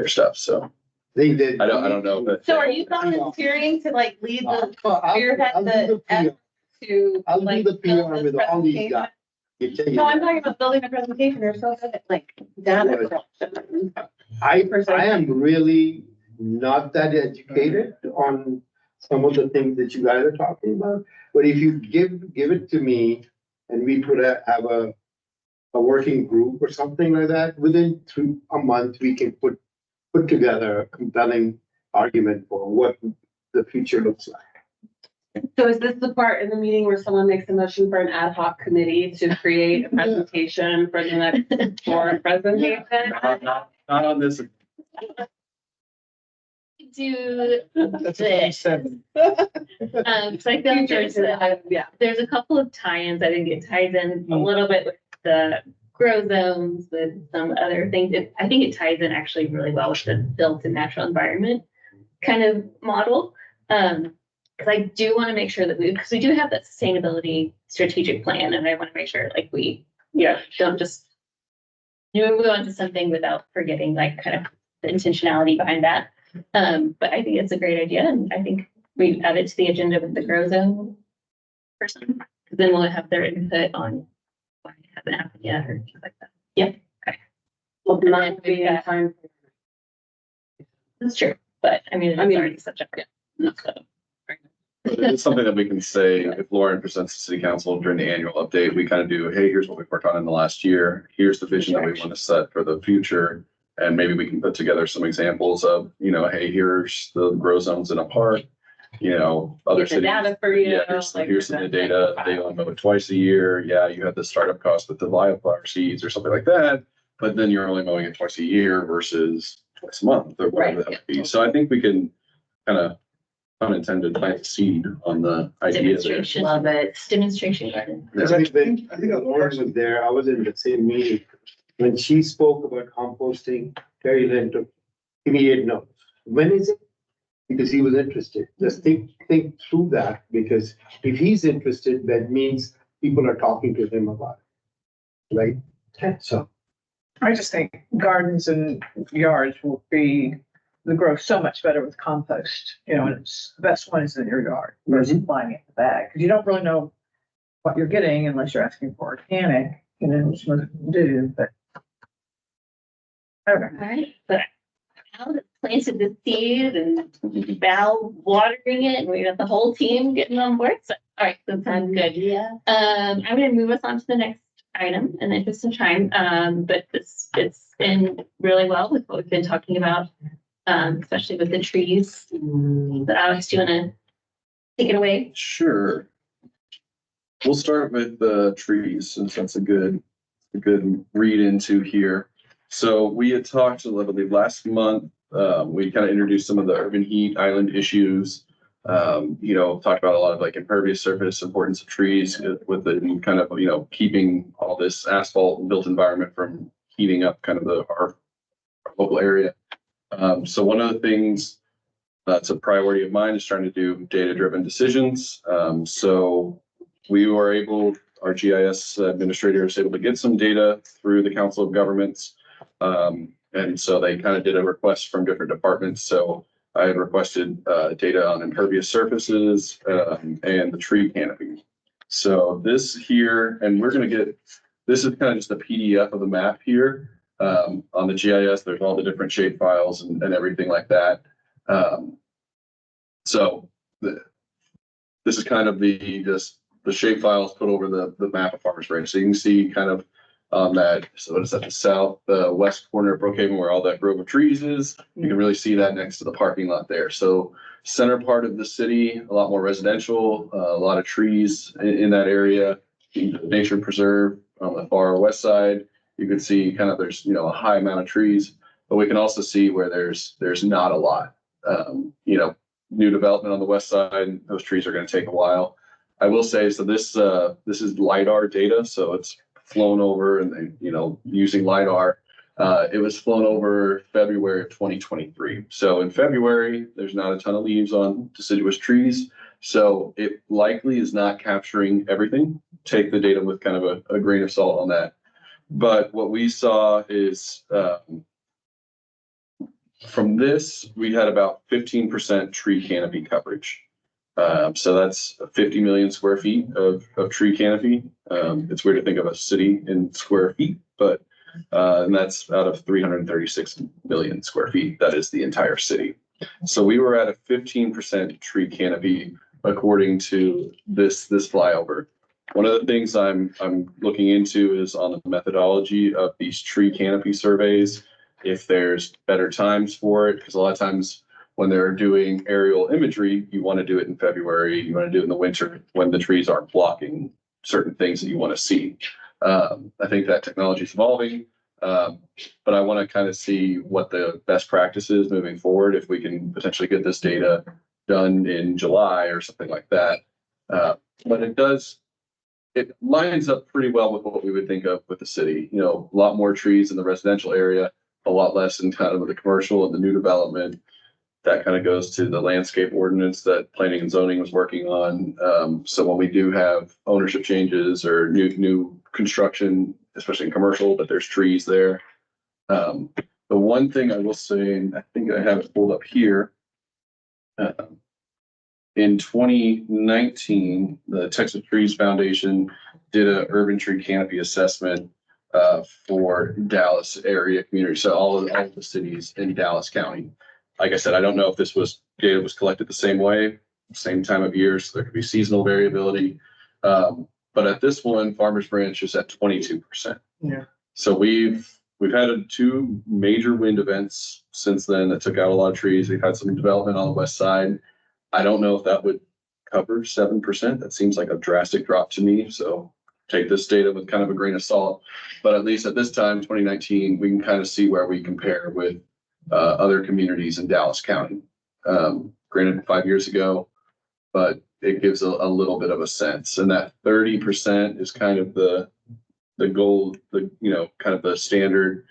stuff. So They did. I don't know, but So are you volunteering to like lead the, spearhead I'll do the the PR. to I'll do like? the build PR this with all these presentation? guys. I can tell you No, I'm that. talking about building a presentation. They're so good at like data. I am really not that educated on some of the things that you guys are talking about. But if you give it to me and we have a working group or something like that, within a month, we can put together a compelling argument for what the future looks like. So is this the part in the meeting where someone makes a motion for an ad hoc committee to create a presentation for the next board presentation? not on this. Do, That's what he said. so I feel like Yeah. there's a couple of tie-ins. I think it ties in a little bit with the grow zones, with some other things. I think it ties in actually really well with the built and natural environment kind of model. Because I do want to make sure that because we do have that sustainability strategic plan, and I want to make sure like we don't just move on to something without forgetting like kind of the intentionality behind that. But I think it's a great idea, and I think we add it to the agenda with the grow zone person, because then we'll have their input on why it hasn't happened yet or things like that. Yep. Okay. Well, And not then be we've in got- time. That's true, but I mean, it's already such a. So, It's something that we can say, if Lauren presents to city council during the annual update, we kind of do, hey, here's what we've worked on in the last year. Here's the vision that we want to set for the future. And maybe we can put together some examples of, hey, here's the grow zones in a park, other Get the cities. data for you. Yeah, here's some of the data. They only mow it twice a year. Yeah, you have the startup cost with the wildflower seeds or something like that. But then you're only mowing it twice a year versus twice a month or whatever Right, that would be. So I think we can kind of unintended plant a seed on the idea there. Demonstration. Love it. Demonstration garden. Yeah. I think I think Lauren was there, I was in the same meeting. When she spoke about composting, Terry Lynn took immediate notes. When is it? Because he was interested. Just think through that, because if he's interested, that means people are talking to him about it. Right? So. I just think gardens and yards will grow so much better with compost, and it's, the best one is in your yard versus buying it in the bag. Because you don't really know what you're getting unless you're asking for organic, which most people do, but. I don't know. All right, but Al planted the seed and Val watering it, and we got the whole team getting on board. So, all right, that sounds good. Yeah. I'm gonna move us on to the next item in the interest of time. But this fits in really well with what we've been talking about, especially with the trees. But Alex, do you wanna take it away? Sure. We'll start with the trees, since that's a good read into here. So we had talked, I believe, last month, we kind of introduced some of the urban heat island issues. Talked about a lot of like impervious surface, importance of trees with the kind of, keeping all this asphalt and built environment from heating up kind of our local area. So one of the things that's a priority of mine is trying to do data-driven decisions. So we were able, our GIS administrator was able to get some data through the Council of Governments. And so they kind of did a request from different departments. So I had requested data on impervious surfaces and the tree canopy. So this here, and this is kind of just a PDF of the map here. On the GIS, there's all the different shape files and everything like that. This is kind of the shape files put over the map of Farmers Branch. So you can see kind of that, so what is that, the west corner of Brookhaven where all that grove of trees is. You can really see that next to the parking lot there. So center part of the city, a lot more residential, a lot of trees in that area. Nature preserve on the far west side. You can see kind of there's, a high amount of trees, but we can also see where there's not a lot. New development on the west side, those trees are going to take a while. I will say, so this is LiDAR data, so it's flown over and using LiDAR. It was flown over February of 2023. So in February, there's not a ton of leaves on deciduous trees. So it likely is not capturing everything. Take the data with kind of a grain of salt on that. But what we saw is from this, we had about 15% tree canopy coverage. So that's 50 million square feet of tree canopy. It's weird to think of a city in square feet, but and that's out of 336 million square feet. That is the entire city. So we were at a 15% tree canopy according to this flyover. One of the things I'm looking into is on the methodology of these tree canopy surveys, if there's better times for it, because a lot of times when they're doing aerial imagery, you want to do it in February, you want to do it in the winter when the trees aren't blocking certain things that you want to see. I think that technology is evolving, but I want to kind of see what the best practice is moving forward, if we can potentially get this data done in July or something like that. But it lines up pretty well with what we would think of with the city. A lot more trees in the residential area, a lot less in kind of the commercial and the new development. That kind of goes to the landscape ordinance that planning and zoning was working on. So when we do have ownership changes or new construction, especially in commercial, but there's trees there. The one thing I will say, and I think I have it pulled up here. In 2019, the Texas Trees Foundation did an urban tree canopy assessment for Dallas area community. So all of the cities in Dallas County. Like I said, I don't know if this data was collected the same way, same time of year, so there could be seasonal variability. But at this one, Farmers Branch is at 22%. Yeah. So we've we've had two major wind events since then that took out a lot of trees. We've had some development on the west side. I don't know if that would cover 7%. That seems like a drastic drop to me, so take this data with kind of a grain of salt. But at least at this time, 2019, we can kind of see where we compare with other communities in Dallas County. Granted, 5 years ago, but it gives a little bit of a sense. And that 30% is kind of the goal, kind of the standard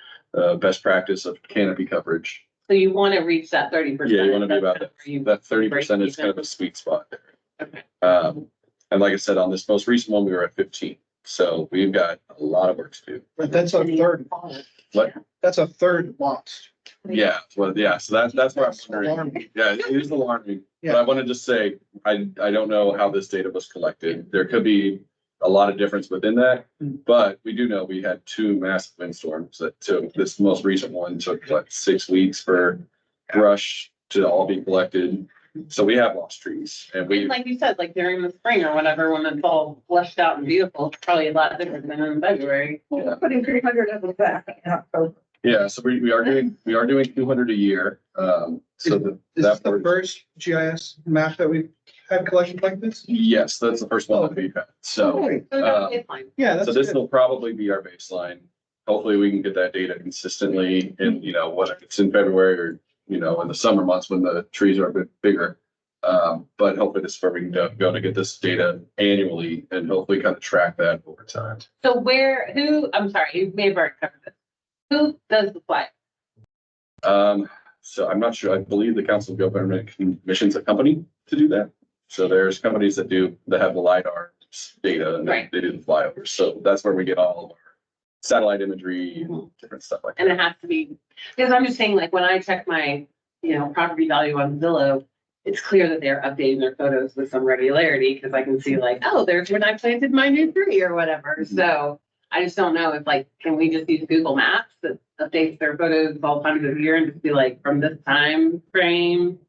best practice of canopy coverage. So you want to reach that 30%. Yeah, you want to be about that. You- That 30% is kind of a sweet spot there. Okay. And like I said, on this most recent one, we were at 15. So we've got a lot of work to do. But that's a third, What? that's a third lost. Yeah, well, yeah, so that's where I'm wondering. Yeah, it is alarming, but I wanted to say, I don't know how this data was collected. There could be a lot of difference within that, but we do know we had two massive windstorms that took, this most recent one took like 6 weeks for brush to all be collected. So we have lost trees and we, Like you said, like during the spring or whatever, when it's all fleshed out and beautiful, it's probably a lot different than in February. We're putting 300 of them back in October. yeah, so we are doing 200 a year. So Is this the first GIS map that we've had collected like this? yes, that's the first one that we've had. So. Right. So that's baseline. Yeah, So that's this good. will probably be our baseline. Hopefully we can get that data consistently in, whether it's in February or, in the summer months when the trees are a bit bigger. But hopefully this is where we can go to get this data annually and hopefully kind of track that over time. So I'm sorry, you may have already covered this. Who does the flag? So I'm not sure. I believe the Council of Government commissions a company to do that. So there's companies that have the LiDAR data and Right. they do the flyovers. So that's where we get all of our satellite imagery and different stuff like that. And it has to be, because I'm just saying, like, when I check my, property value on Zillow, it's clear that they're updating their photos with some regularity, because I can see like, oh, there's when I planted my new tree or whatever. So I just don't know if can we just use Google Maps that updates their photos all times of year and just be like, from this time frame?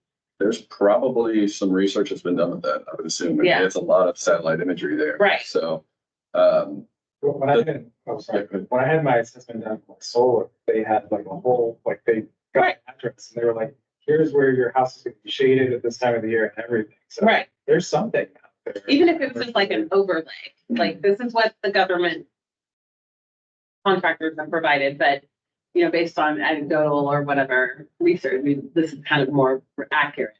There's probably some research that's been done with that, I would assume. I mean, Yeah. it's a lot of satellite imagery there. Right. So, When I had, when I had my assessment done for solar, they had like a whole, they got Right. an address and they were like, here's where your house is gonna be shaded at this time of the year and everything. So Right. there's something out there. Even if it was just like an overlay, like this is what the government contractors have provided, but based on anecdotal or whatever research, this is kind of more accurate.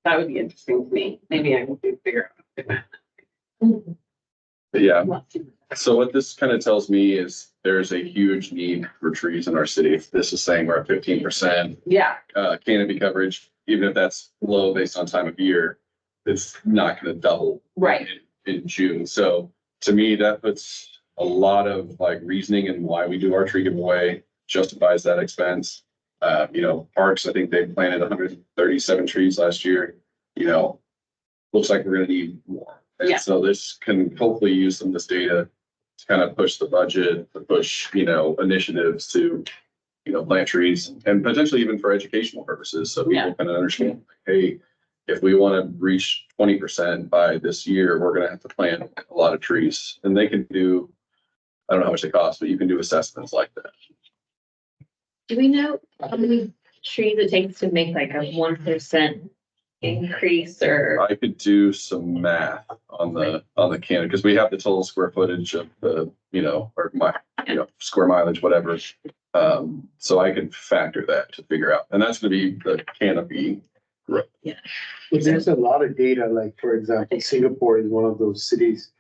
That would be interesting to me. Maybe I can figure out. but yeah, so what this kind of tells me is there's a huge need for trees in our city. If this is saying we're at 15% Yeah, canopy coverage, even if that's low based on time of year, it's not going to double right. in June. So to me, that puts a lot of reasoning in why we do our tree giveaway, justifies that expense. Parks, I think they planted 137 trees last year. Looks like we're going to need more. And Yeah. so this can hopefully use some of this data to kind of push the budget, to push, initiatives to, plant trees and potentially even for educational purposes. So people Yeah. kind of understand, hey, if we want to reach 20% by this year, we're going to have to plant a lot of trees. And they can do, I don't know how much they cost, but you can do assessments like that. Do we know how many trees it takes to make like a 1% increase or? I could do some math on the canopy because we have the total square footage of the, or my, square mileage, whatever. So I could factor that to figure out, and that's going to be the canopy growth. But there's a lot of data, like, for example, Singapore is one of those cities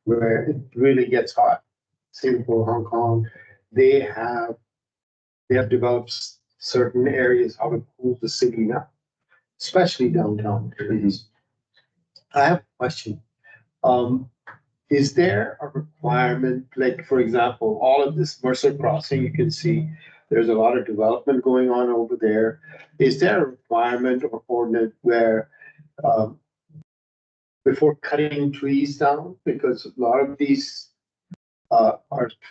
where it really gets hot. Singapore, Hong Kong, they have developed certain areas how to cool the city now, especially downtown areas. I have a question. Is there a requirement, like, for example, all of this Mercer Crossing, you can see there's a lot of development going on over there. Is there a requirement or ordinance where, before cutting trees down, because a lot of these are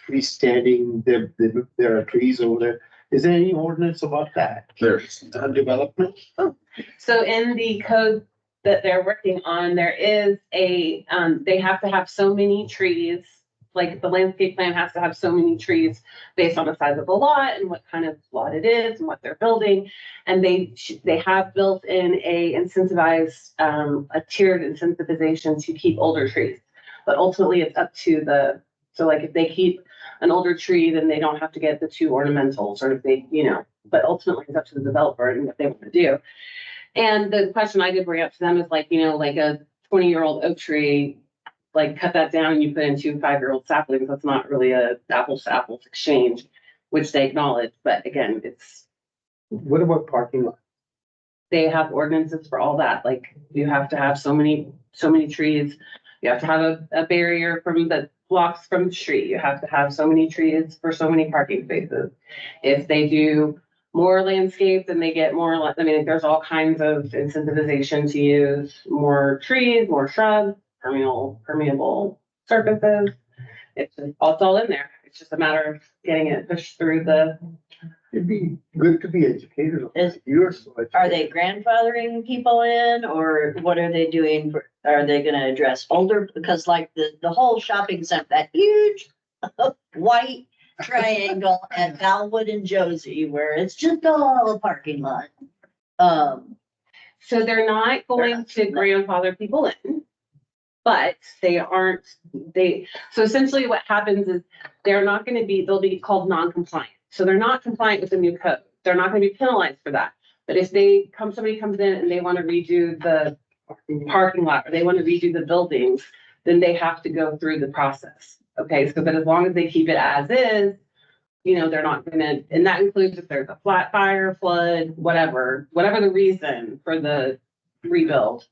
freestanding, there are trees over there. Is there any ordinance about that? There's On development? So in the code that they're working on, there is they have to have so many trees like the landscape plan has to have so many trees based on the size of the lot and what kind of lot it is and what they're building. And they have built in a incentivized, a tiered incentivization to keep older trees. But ultimately it's up to so like if they keep an older tree, then they don't have to get the 2 ornamentals, or if they, but ultimately it's up to the developer and what they want to do. And the question I did bring up to them is like, like a 20-year-old oak tree, like cut that down and you put in 2 5-year-old saplings. That's not really a apples to apples exchange, which they acknowledge. But again, What about parking lot? they have ordinances for all that. Like you have to have so many trees. You have to have a barrier from the blocks from the street. You have to have so many trees for so many parking spaces. If they do more landscape, then they get more, there's all kinds of incentivization to use more trees, more shrubs, permeable surfaces. It's all in there. It's just a matter of getting it pushed through It'd be good to be educated. You're so Are they educated. grandfathering people in, or what are they doing? Are they gonna address older, because like the whole shopping center, that huge white triangle at Valwood and Josie, where it's just all a parking lot. So they're not going to grandfather people in, but so essentially what happens is they'll be called non-compliant. So they're not compliant with the new code. They're not gonna be penalized for that. But if somebody comes in and they wanna redo the parking lot, or they wanna redo the buildings, then they have to go through the process. Okay, so but as long as they keep it as is, they're not gonna, and that includes if there's a flat fire, flood, whatever the reason for the rebuild,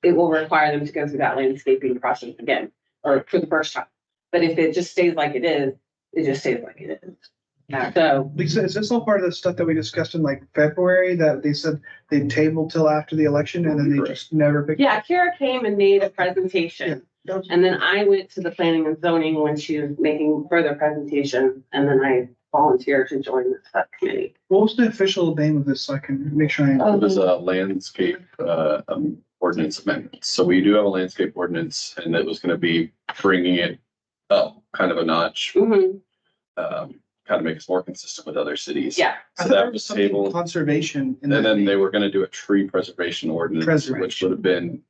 it will require them to go through that landscaping process again, or for the first time. But if it just stays like it is, it just stays like it is. So, Lisa, is this all part of the stuff that we discussed in like February that they said they'd table till after the election and then they just never picked? yeah, Kara came and made a presentation. And then I went to the planning and zoning when she was making further presentation, and then I volunteered to join the subcommittee. What was the official name of this? So I can make sure I. It was a landscape ordinance amendment. So we do have a landscape ordinance, and it was gonna be bringing it up kind of a notch, Mhm. kind of make us more consistent with other cities. Yeah, I So thought there that was something tabled. Conservation. in And that then they name. were gonna do a tree preservation ordinance, which Preservation. would have been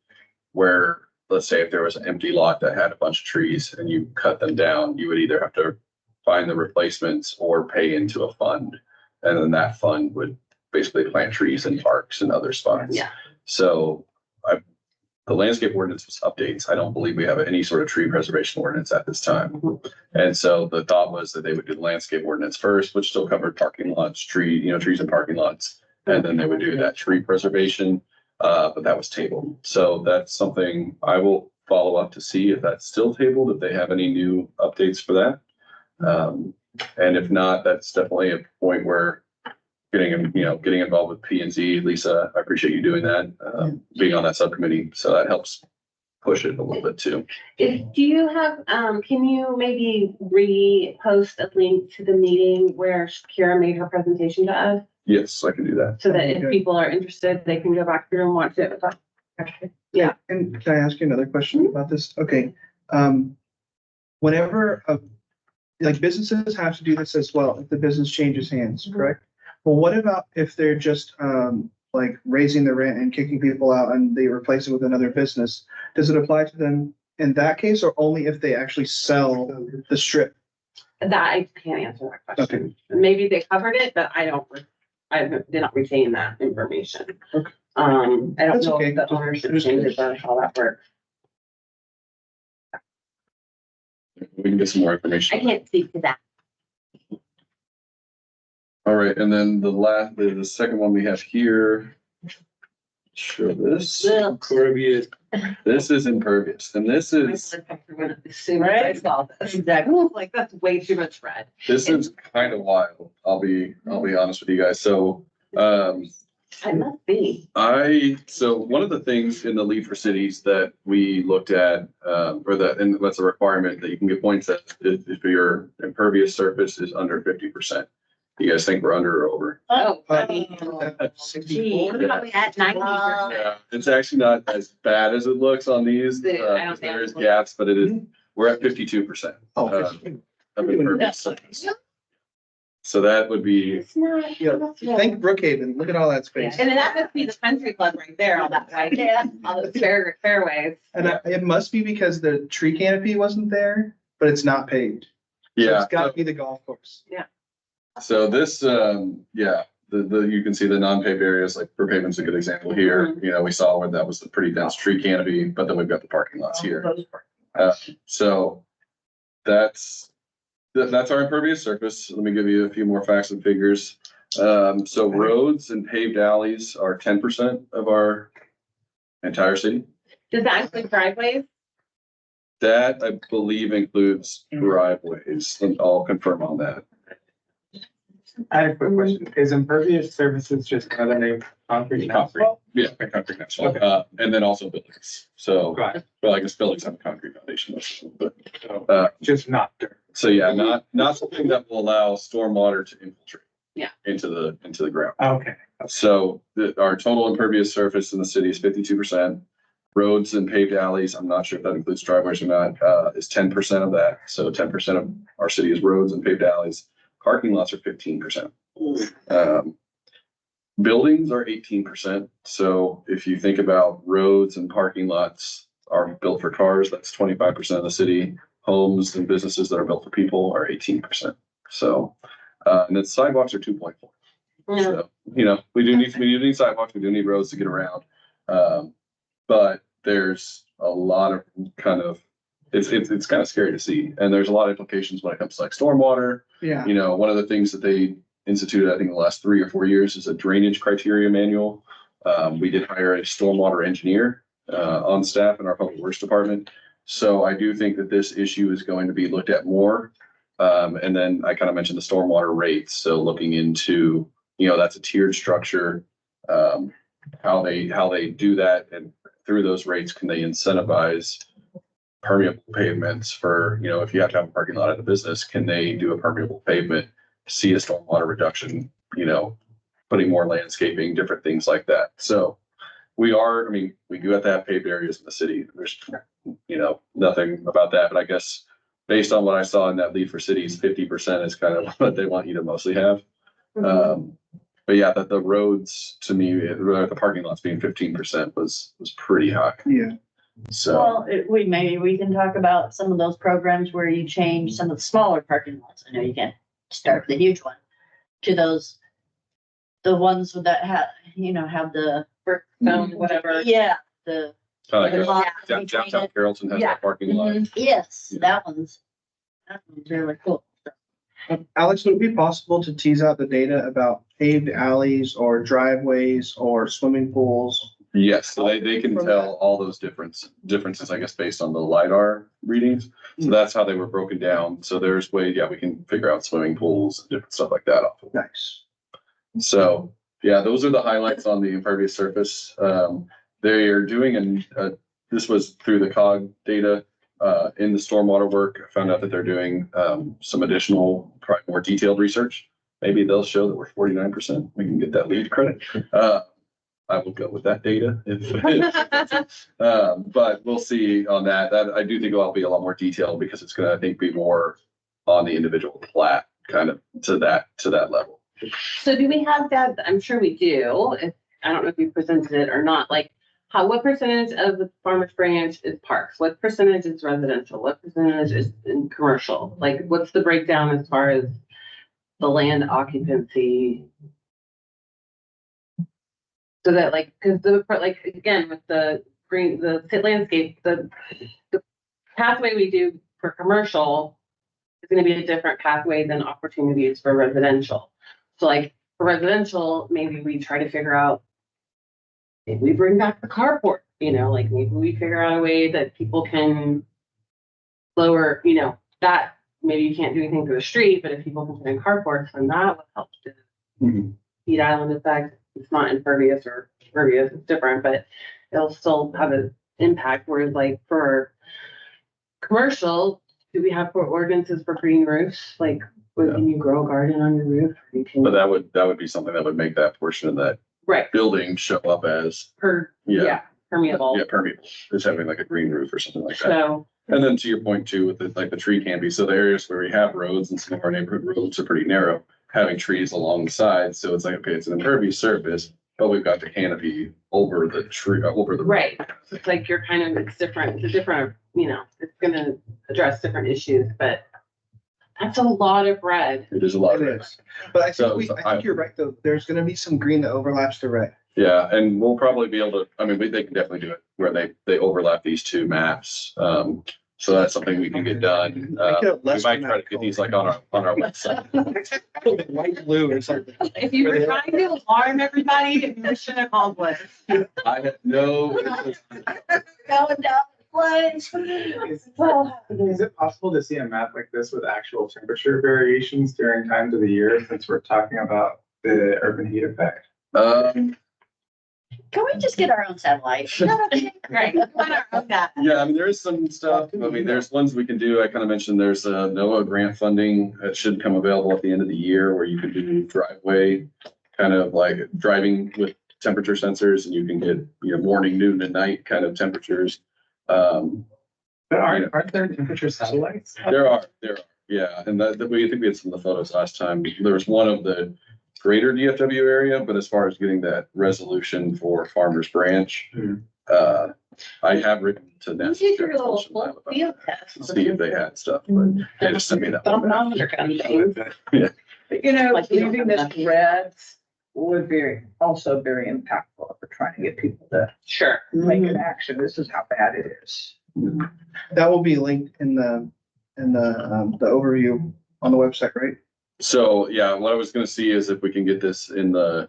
where, let's say if there was an empty lot that had a bunch of trees and you cut them down, you would either have to find the replacements or pay into a fund. And then that fund would basically plant trees in parks and other spots. Yeah. So the landscape ordinance was updates. I don't believe we have any sort of tree preservation ordinance at this time. And so the thought was that they would do the landscape ordinance first, which still covered parking lots, trees and parking lots. And then they would do that tree preservation, but that was tabled. So that's something I will follow up to see if that's still tabled, if they have any new updates for that. And if not, that's definitely a point where getting involved with P and Z. Lisa, I appreciate you doing that, being on that subcommittee. So that helps push it a little bit too. do you have, can you maybe repost a link to the meeting where Kara made her presentation to us? Yes, I can do that. So that if Okay. people are interested, they can go back through and watch it. And can I ask you another question about this? Okay. Whenever, like businesses have to do this as well, if the business changes hands, correct? Well, what about if they're just, like raising the rent and kicking people out and they replace it with another business? Does it apply to them in that case or only if they actually sell the strip? That I can't answer that question. Maybe they covered it, but I did not retain that information. Okay. I don't That's know okay. if the ownership Just- changes or how that works. We can get some more I information. can't speak to that. All right, and then the second one we have here. Show this. Impervious. This is impervious, and this is As soon as I saw this, Exactly. like, that's way too much red. kind of wild. I'll be honest with you guys. So, I must be. so one of the things in the Lead for Cities that we looked at, and that's a requirement that you can get points at, if your impervious surface is under 50%. You guys think we're under or over? Oh, Gee. at 90. Yeah, it's actually not as bad as it looks on these. I don't think There is I'm- gaps, but it is, we're at 52%. Oh, of impervious surface. So that would be, It's not. yeah, thank Brookhaven, look at all that space. And then that must be the country club right there on that side, Yeah. on the fairways. And it must be because the tree canopy wasn't there, but it's not paved. So yeah. It's gotta be the golf course. So this, yeah, you can see the non-paved areas, like for pavement's a good example here. You know, we saw where that was a pretty dense tree canopy, but then we've got the parking lots here. So that's our impervious surface. Let me give you a few more facts and figures. So roads and paved alleys are 10% of our entire city. Does that include driveways? That I believe includes driveways, and I'll confirm on that. I have a quick question. Is impervious surfaces just another name for concrete and asphalt? Yeah, by concrete asphalt, and then also buildings. So, Right. well, I guess buildings have a concrete foundation, but, So, just not dirt. so yeah, not something that will allow stormwater to infiltrate. Yeah. Into the ground. Okay. So our total impervious surface in the city is 52%. Roads and paved alleys, I'm not sure if that includes driveways or not, is 10% of that. So 10% of our city is roads and paved alleys. Parking lots are 15%. Buildings are 18%. So if you think about roads and parking lots are built for cars, that's 25% of the city. Homes and businesses that are built for people are 18%. So, and then sidewalks are 2.4. So, you know, we do need sidewalks, we do need roads to get around. But there's a lot of kind of, it's kind of scary to see. And there's a lot of implications when it comes to like stormwater. Yeah. You know, one of the things that they instituted, I think in the last 3 or 4 years, is a drainage criteria manual. We did hire a stormwater engineer on staff in our public works department. So I do think that this issue is going to be looked at more. And then I kind of mentioned the stormwater rates. So looking into, you know, that's a tiered structure, how they do that, and through those rates, can they incentivize permeable pavements for, you know, if you have to have a parking lot at a business, can they do a permeable pavement, see a stormwater reduction, you know, putting more landscaping, different things like that. So we do have to have paved areas in the city. There's, you know, nothing about that, but I guess based on what I saw in that lead for cities, 50% is kind of what they want you to mostly have. But yeah, the roads, to me, the parking lots being 15% was pretty high. Yeah. So, Well, maybe we can talk about some of those programs where you change some of the smaller parking lots. I know you can't start with the huge one to the ones that have the, Whatever. yeah, the. kind the of like lot between downtown it. Carrollton has Yeah. that parking lot. Yes, Yeah. that one's really cool. Alex, would it be possible to tease out the data about paved alleys or driveways or swimming pools? Yes, so they can tell all those differences, I guess, based on the LiDAR readings. So that's how they were broken down. So there's we can figure out swimming pools and different stuff like that off of. Nice. So, yeah, those are the highlights on the impervious surface. They are doing this was through the COG data, in the stormwater work. I found out that they're doing, some additional, probably more detailed research. Maybe they'll show that we're 49%. We can get that lead credit. I will go with that data but we'll see on that. I do think it'll be a lot more detailed because it's gonna, I think, be more on the individual plat kind of to that level. So do we have that? I'm sure we do. I don't know if you presented it or not, like what percentage of the Farmers Branch is parks? What percentage is residential? What percentage is in commercial? Like, what's the breakdown as far as the land occupancy? So that cause again, with the green, the landscape, the pathway we do for commercial is gonna be a different pathway than opportunities for residential. So for residential, maybe we try to figure out if we bring back the carport, maybe we figure out a way that people can lower, that maybe you can't do anything for the street, but if people can put in carports, then that would help to heat island effect. It's not impervious or pervious, it's different, but it'll still have an impact. Whereas for commercial, do we have ordinances for green roofs? Can you grow a garden on your roof? But that would be something that would make that portion of that Right. building show up as Permeable. permeable, is having like a green roof or something like that. So And then to your point too, with the, like the tree canopy, so the areas where we have roads and some of our neighborhood roads are pretty narrow, having trees along the sides, so it's like, okay, it's an impervious surface, but we've got the canopy over the tree, over the. Right. It's like you're kind of, it's different, it's a different, you know, it's gonna address different issues, but that's a lot of red. It is a lot. It is. But I So, think I think you're right, though. There's gonna be some green that overlaps the red. Yeah, and we'll probably be able to, I mean, they can definitely do it where they overlap these two maps. So that's something we can get done. Make it a We less might try to get these like on our website. White, blue or something. If you were trying to alarm everybody, mission accomplished. I have no. Going down the place. Well, Is it possible to see a map like this with actual temperature variations during times of the year, since we're talking about the urban heat effect? can we just get our own satellite? Right. Why not own that? Yeah, I mean, there is some stuff. I mean, there's ones we can do. I kind of mentioned there's a NOAA grant funding that should come available at the end of the year where you can do driveway, kind of like driving with temperature sensors, and you can get, you know, morning, noon, and night kind of temperatures. But aren't there temperature satellites? There are, yeah, and that we, I think we had some of the photos last time. There was one of the greater DFW area, but as far as getting that resolution for Farmers Branch, I have written to You NASA. did your little field test. See if they had stuff, but they just sent me that. one. Thermometer kind of thing. But you know, Like you don't leaving have this enough. red would be also very impactful if we're trying to get people to Sure. make an action. This is how bad it is. That will be linked in the overview on the website, right? So, yeah, what I was gonna see is if we can get this on the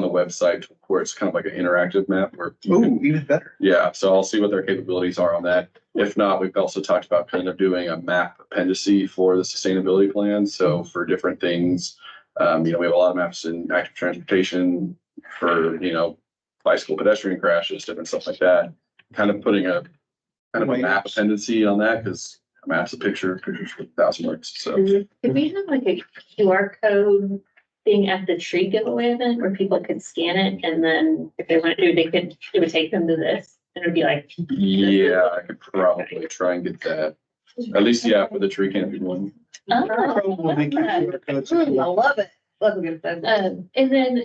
website where it's kind of like an interactive map where. you can- Ooh, even better. Yeah, so I'll see what their capabilities are on that. If not, we've also talked about kind of doing a map appendice for the sustainability plan. So for different things, you know, we have a lot of maps in active transportation for, you know, bicycle pedestrian crashes, different stuff like that. Kind of putting a map appendice on that because a map's a picture, pictures with 1,000 words. So Could we have like a QR code thing at the tree giveaway event where people could scan it and then if they want to do, it would take them to this and it'd be like. yeah, I could probably try and get that. At least, yeah, for the tree canopy one. We'll make QR codes. I love it. Look at that. And then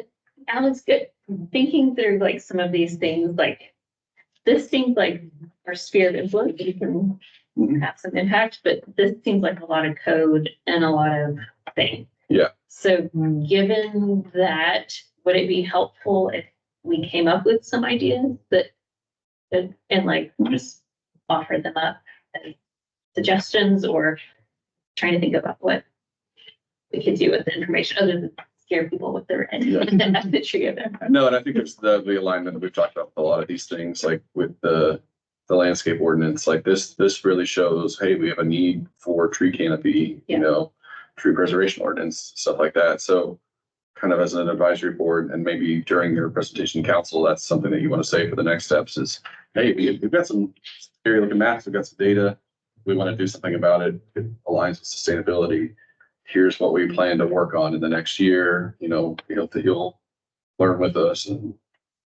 Alex, thinking through like some of these things, like this seems like our sphere of influence, you can Mhm. have some impact, but this seems like a lot of code and a lot of things. Yeah. So given that, would it be helpful if we came up with some ideas and like just offer them up as suggestions or trying to think about what we could do with the information other than scare people with the red at the tree event? No, and I think it's the alignment that we've talked about with a lot of these things, like with the landscape ordinance, like this really shows, hey, we have a need for tree canopy, Yeah. you know, tree preservation ordinance, stuff like that. So kind of as an advisory board and maybe during your presentation to council, that's something that you want to say for the next steps is, hey, we've got some scary looking maps, we've got some data. We want to do something about it. It aligns with sustainability. Here's what we plan to work on in the next year, you know, we hope that you'll learn with us and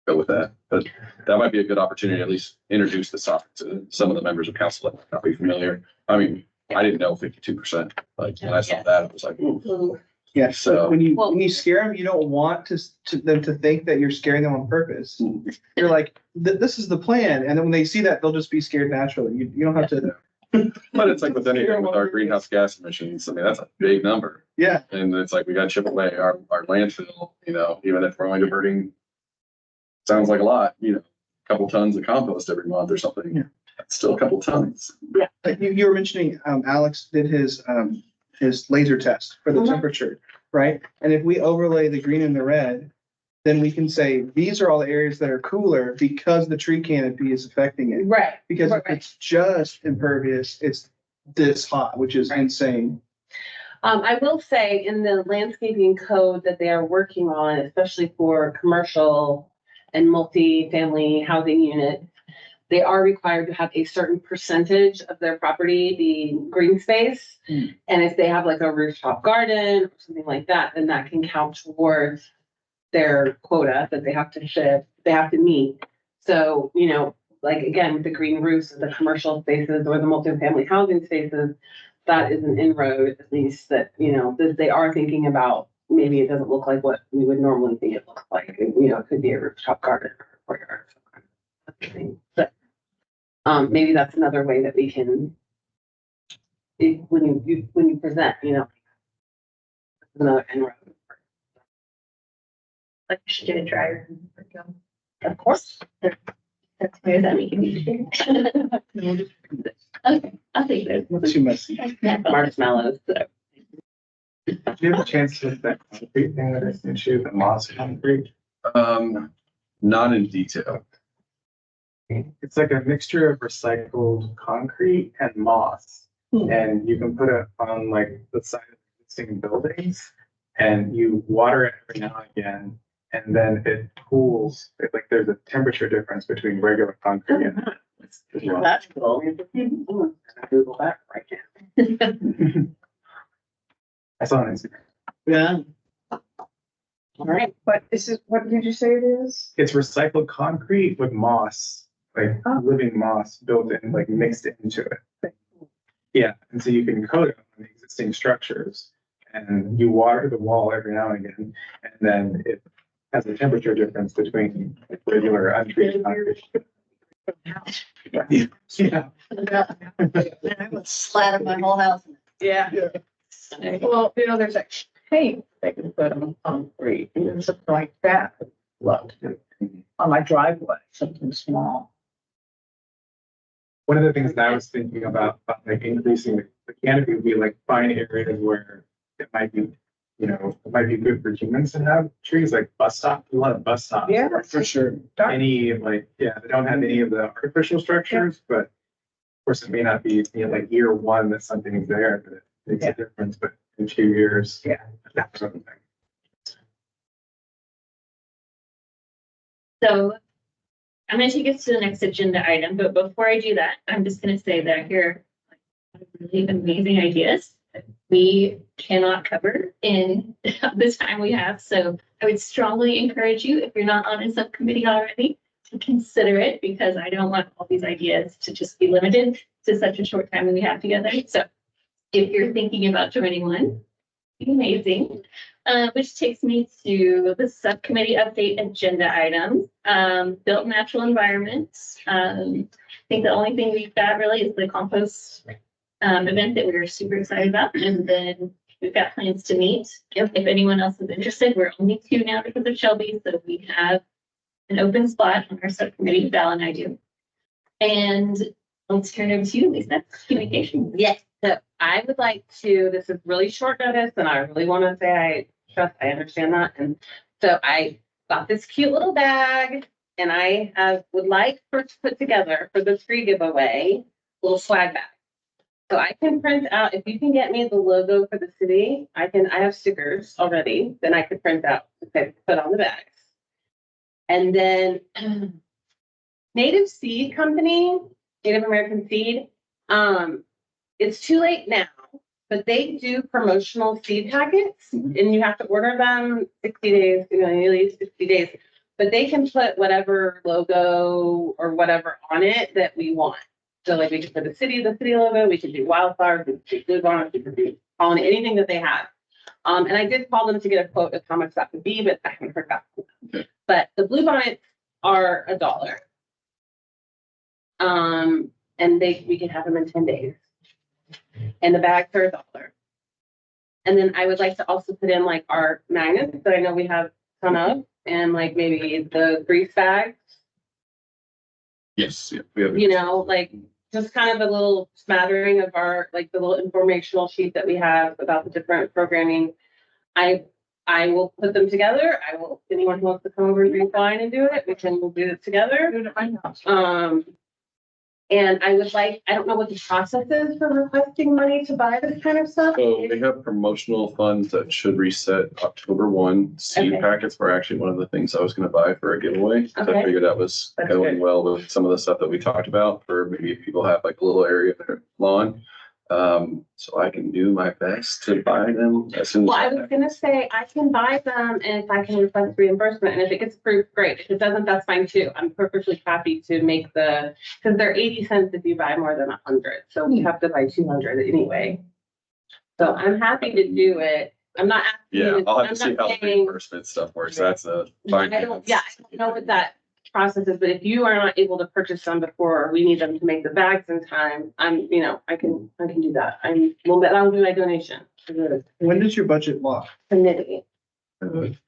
go with that. But that might be a good opportunity to at least introduce this topic to some of the members of council that might not be familiar. I mean, I didn't know 52%. Like when I saw that, it was like, ooh. Yeah, So- so when you scare them, you don't want them to think that you're scaring them on purpose. You're like, this is the plan. And then when they see that, they'll just be scared naturally. You don't have to, But it's like with anything with our greenhouse gas emissions, I mean, that's a big number. yeah. And it's like, we got to chip away our landfill, you know, even if we're only diverting, sounds like a lot, you know, a couple tons of compost every month or something. Yeah. That's still a couple tons. Like you were mentioning, Alex did his laser test for the temperature, right? And if we overlay the green and the red, then we can say, these are all the areas that are cooler because the tree canopy is affecting it. Right. Because if Right. it's just impervious, it's this hot, which is insane. I will say in the landscaping code that they are working on, especially for commercial and multi-family housing units, they are required to have a certain percentage of their property be green space. Mm. And if they have like a rooftop garden or something like that, then that can count towards their quota that they have to meet. So, you know, like, again, with the green roofs, the commercial spaces or the multifamily housing spaces, that is an inroad, at least that, you know, that they are thinking about, maybe it doesn't look like what we would normally think it looks like. You know, it could be a rooftop garden or courtyard. Thing. But, maybe that's another way that we can, when you present, you know, another inroad. Like, we should do a dryer. Of course. That's where that we can. Okay, I'll take those. Not too messy. Marshmallows. So. Do you have a chance to look at that concrete thing that I sent you, the moss concrete? Not in detail. It's like a mixture of recycled concrete and moss. And you can put it on like the side of existing buildings and you water it every now and again. And then it cools, like there's a temperature difference between regular concrete and That's cool. Google that right now. I saw it on Instagram. Yeah. All right. But this is, what did you say it is? It's recycled concrete with moss, like living moss built in, like mixed into it. Yeah, and so you can coat it on the existing structures and you water the wall every now and again. And then it has a temperature difference between regular untreated concrete. Yeah. I would slather my whole house. Yeah. Well, you know, there's a paint they can put on concrete, even something like that. Love to do on my driveway, something small. One of the things that I was thinking about like increasing the canopy would be like find areas where it might be, you know, it might be good for humans to have trees, like bus stops, a lot of bus stops. Yeah, For sure. Any like, yeah, they don't have any of the artificial structures, but of course it may not be, you know, like year one that something's there, but it makes a difference, but in 2 years. Yeah. That sort of thing. So I'm gonna take us to the next agenda item, but before I do that, I'm just gonna say that here are really amazing ideas that we cannot cover in the time we have. So I would strongly encourage you, if you're not on a subcommittee already, to consider it, because I don't want all these ideas to just be limited to such a short time that we have together. So if you're thinking about joining one, amazing. Which takes me to the subcommittee update agenda items. Built natural environments. I think the only thing we've got really is the compost event that we're super excited about. And then we've got plans to meet. If anyone else is interested, we're only 2 now because of Shelby. So we have an open spot on our subcommittee, Val and I do. And I'll turn it over to you, Lisa, communication. Yes, so I would like to, this is really short notice and I really want to say I understand that. And so I got this cute little bag and I would like to put together for the free giveaway, little swag bag. So I can print out, if you can get me the logo for the city, I have stickers already, then I could print out, okay, put on the bags. And then Native Seed Company, Native American Seed, it's too late now, but they do promotional seed packets and you have to order them 60 days, you know, at least 60 days, but they can put whatever logo or whatever on it that we want. So like we could put the city logo, we could do wildflowers, we could do bluebonnet, we could do pollen, anything that they have. And I did call them to get a quote of how much that would be, but I haven't heard back from them. But the bluebonnets are $1. And we can have them in 10 days. And the bags are $1. And then I would like to also put in like our magnets that I know we have a ton of, and like maybe the grease bags, Yes, yeah, we have. you know, like just kind of a little smattering of our, like the little informational sheet that we have about the different programming. I will put them together. Anyone who wants to come over and do fine and do it, we'll do it together. Do it at my house. And I would like, I don't know what the process is for requesting money to buy this kind of stuff. So we have promotional funds that should reset October 1. Seed Okay. packets were actually one of the things I was gonna buy for a giveaway. So I Okay. figured that was That's going good. well with some of the stuff that we talked about, for maybe if people have like a little area in their lawn. So I can do my best to buy them as soon as. Well, I was gonna say, I can buy them and if I can request reimbursement, and if it gets approved, great. If it doesn't, that's fine too. I'm perfectly happy to make because they're 80 cents if you buy more than 100, so we have to buy 200 anyway. So I'm happy to do it. I'm not asking. Yeah, you I'll have I'm to see not how the saying- reimbursement stuff works. That's a fine. I don't know what that process is, but if you are not able to purchase them before we need them to make the bags in time, I can do that. That'll be my donation to the When does your budget lock? committee.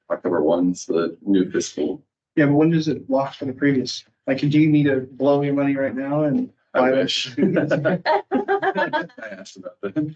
October 1's the new fiscal. Yeah, but when does it lock for the previous? Like, do you need to blow your money right now and I buy wish. that? I asked about that.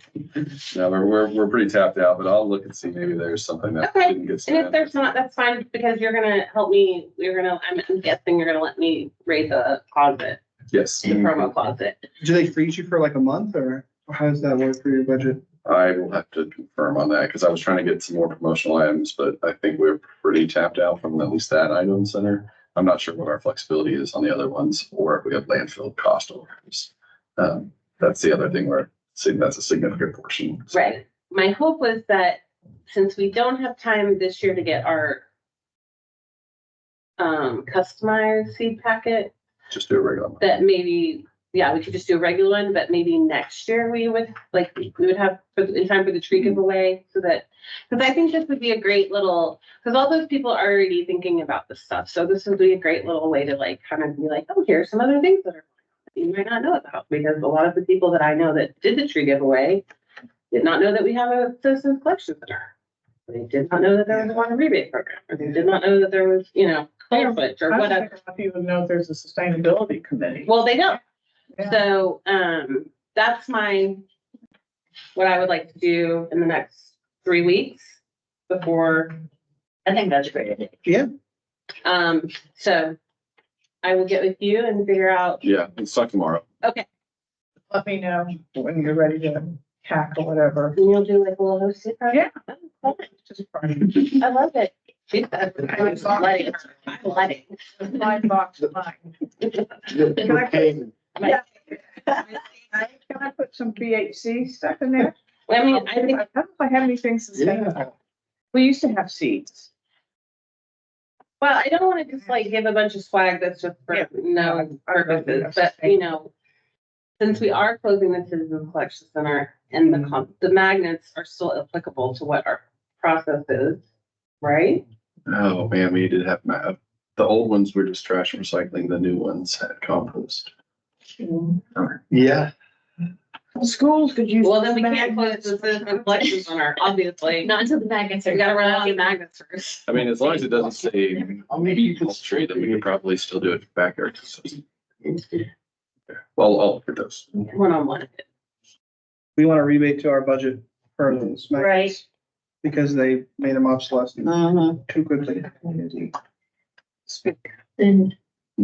No, we're pretty tapped out, but I'll look and see, maybe there's something that Okay. didn't get And if spent. there's not, that's fine, because you're gonna help me, I'm guessing you're gonna let me raise a closet, Yes, the promo closet. Do they freeze you for like a month or how does that work for your budget? I will have to confirm on that, because I was trying to get some more promotional items, but I think we're pretty tapped out from at least that item center. I'm not sure what our flexibility is on the other ones, or if we have landfill cost overruns. That's the other thing where that's a significant portion. Right. My hope was that since we don't have time this year to get our customized seed packet, Just do a regular one. that maybe, yeah, we could just do a regular one, but maybe next year we would have in time for the tree giveaway so that, because I think this would be a great little, because all those people are already thinking about this stuff. So this would be a great little way to like, kind of be like, oh, here's some other things that are that you might not know about, because a lot of the people that I know that did the tree giveaway did not know that we have a citizens collection center. They did not know that there was a water rebate program, or they did not know that there was, conflict or I don't whatever. think a lot of people know there's a sustainability committee. Well, they don't. Yeah. So, that's what I would like to do in the next 3 weeks before, I think that's a great idea. so I will get with you and figure out, Yeah, let's talk tomorrow. Let me know when you're ready to hack or whatever. and you'll do like a little hosted project. Yeah. Just fine. I love it. I'm letting her. I'm letting. My box of mine. Can Yeah. Can I put some BHC stuff in there? I mean, I think, I don't know if I have anything sustainable. We used to have seeds. well, I don't want to just like give a bunch of swag that's just for Yeah. no I don't think purposes, that's but since we are closing the Citizens Collection Center and the magnets are still applicable to what our process is, right? Oh, man, we did have, the old ones were just trash recycling, the new ones had compost. Yeah. Schools could use. Well, then we can't close the Citizens Collection Center, obviously. Not until the magnets are. We gotta run out of magnets first. I mean, as long as it doesn't say How many people tree, then we can probably still do it backyard. Well, I'll look at those. One-on-one. We want a rebate to our budget for those. magnets Right. Because they made them obsolescent too quickly. And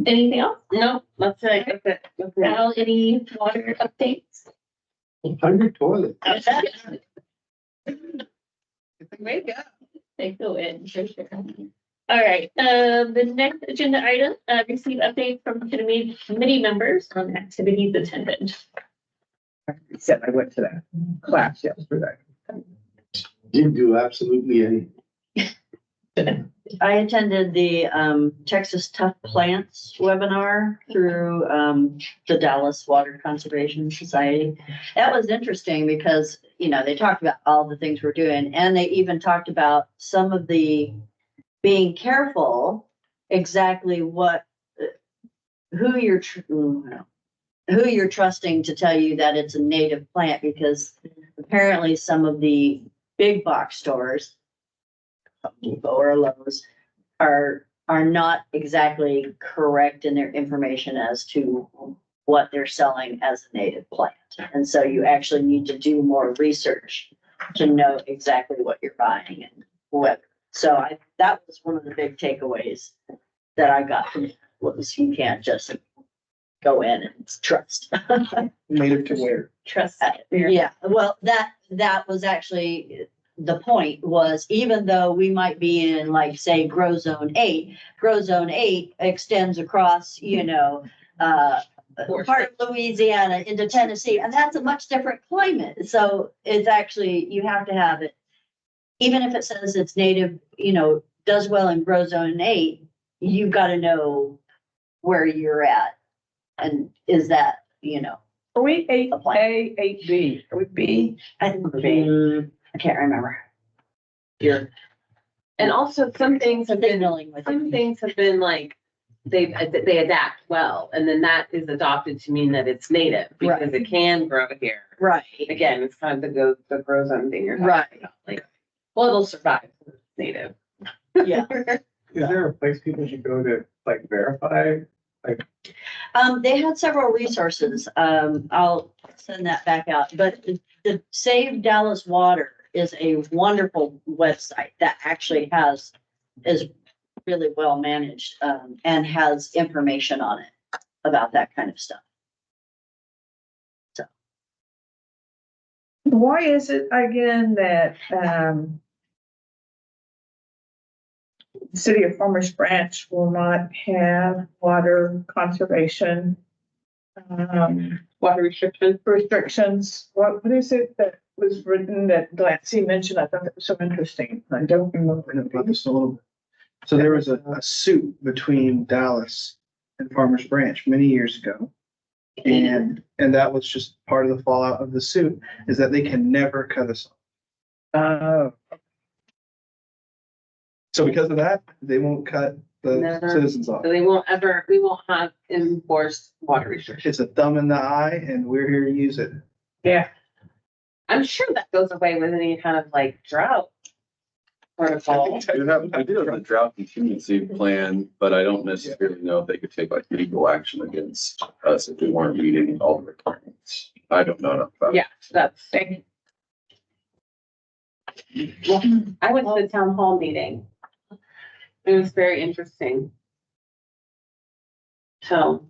anything else? No, that's it, that's it. That's it. Now, any water updates? 100 toilets. Way to go. They go in, for sure. All right, the next agenda item, receive updates from committee members on activities attended. Said I went to that class yesterday. Didn't do absolutely anything. I attended the Texas Tough Plants webinar through the Dallas Water Conservation Society. That was interesting because, they talked about all the things we're doing, and they even talked about some of the being careful exactly what, who you're trusting to tell you that it's a native plant, because apparently some of the big box stores, Depot or Lowe's, are not exactly correct in their information as to what they're selling as a native plant. And so you actually need to do more research to know exactly what you're buying and whether. So that was one of the big takeaways that I got from it, was you can't just go in and trust. Native to where? Trust. Yeah, well, that was actually the point, was even though we might be in, like, say, Grow Zone 8 extends across, part of Louisiana into Tennessee, and that's a much different climate. So it's actually, you have to have it. Even if it says it's native, does well in grow zone 8, you've got to know where you're at. And is that, Are we eight Apply. A, eight B? Are we B? I can't remember. And also some things have been, Signaling with some it. things have been like, they adapt well, and then that is adopted to mean that it's native, because Right. it can grow here. Right, Again, it's kind of the grow zone thing you're talking right, about, like, well, it'll survive, 'cause it's native. yeah. Is there a place people should go to like verify? They had several resources. I'll send that back out, but the Save Dallas Water is a wonderful website that actually is really well managed, and has information on it about that kind of stuff. Why is it again that, the city of Farmers Branch will not have water conservation? Water restrictions. Restrictions? What is it that was written that Glancy mentioned? I thought that was so interesting. I don't remember. About this a little bit. So there was a suit between Dallas and Farmers Branch many years ago. And that was just part of the fallout of the suit, is that they can never cut us off. So because of that, they won't cut the Never. citizens off. So we won't have enforced water restrictions. It's a thumb in the eye and we're here to use it. Yeah. I'm sure that goes away with any kind of like drought protocol. I do have a drought contingency plan, but I don't necessarily know if they could take like legal action against us if we weren't meeting all the requirements. I don't know enough about it. Yeah, that's. Well, I went to the town hall meeting. It was very interesting. So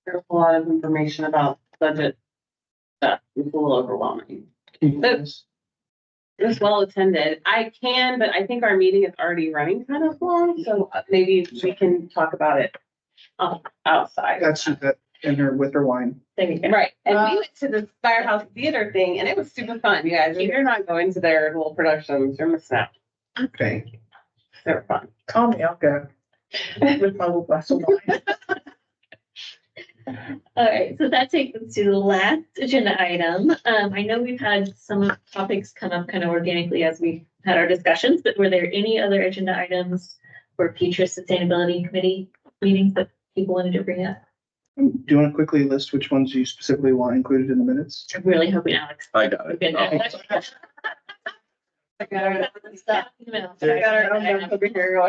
there was a lot of information about budget stuff. It was a little overwhelming. It was well attended. I can, but I think our meeting is already running kind of long, so maybe we can talk about it outside. That's that in her with her wine. There you go. Right, and we went to the Firehouse Theater thing, and it was super fun, you guys. If you're not going to their little productions, you're missing out. Okay. They were fun. Call me, I'll go with my little glass of wine. All right, so that takes us to the last agenda item. I know we've had some topics come up kind of organically as we had our discussions, but were there any other agenda items for future sustainability committee meetings that people wanted to bring up? Do you want to quickly list which ones you specifically want included in the minutes? I'm really hoping Alex. I got it. Good. I got our stuff. I got our numbers over here.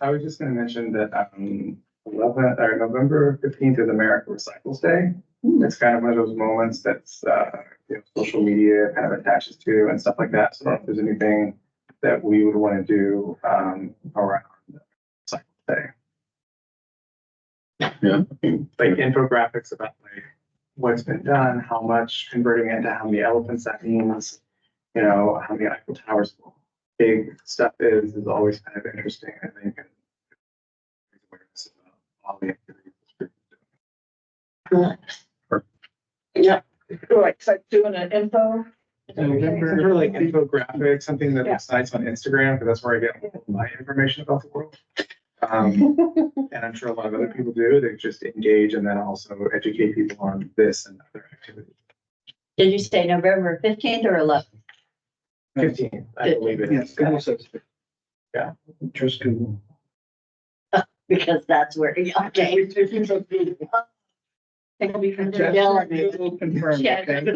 I was just gonna mention that, November 15th is America Recycles Day. It's kind of one of those moments that's, social media kind of attaches to and stuff like that. So if there's anything that we would want to do, around Recycle Day, Yeah. like infographics about like what's been done, how much converting into how many elephants that means, how many Eiffel Towers big stuff is always kind of interesting, I think. And awareness about all the activities. Yeah. Like, so doing an info. November, like infographic, something that excites on Instagram, because that's where I get all my information about the world. And I'm sure a lot of other people do, they just engage and then also educate people on this and other activities. Did you say November 15th or 11th? 15, I believe it Yes, is. Google says. Yeah. Just Google. Because that's where, okay. Google confirmed, Yeah. okay?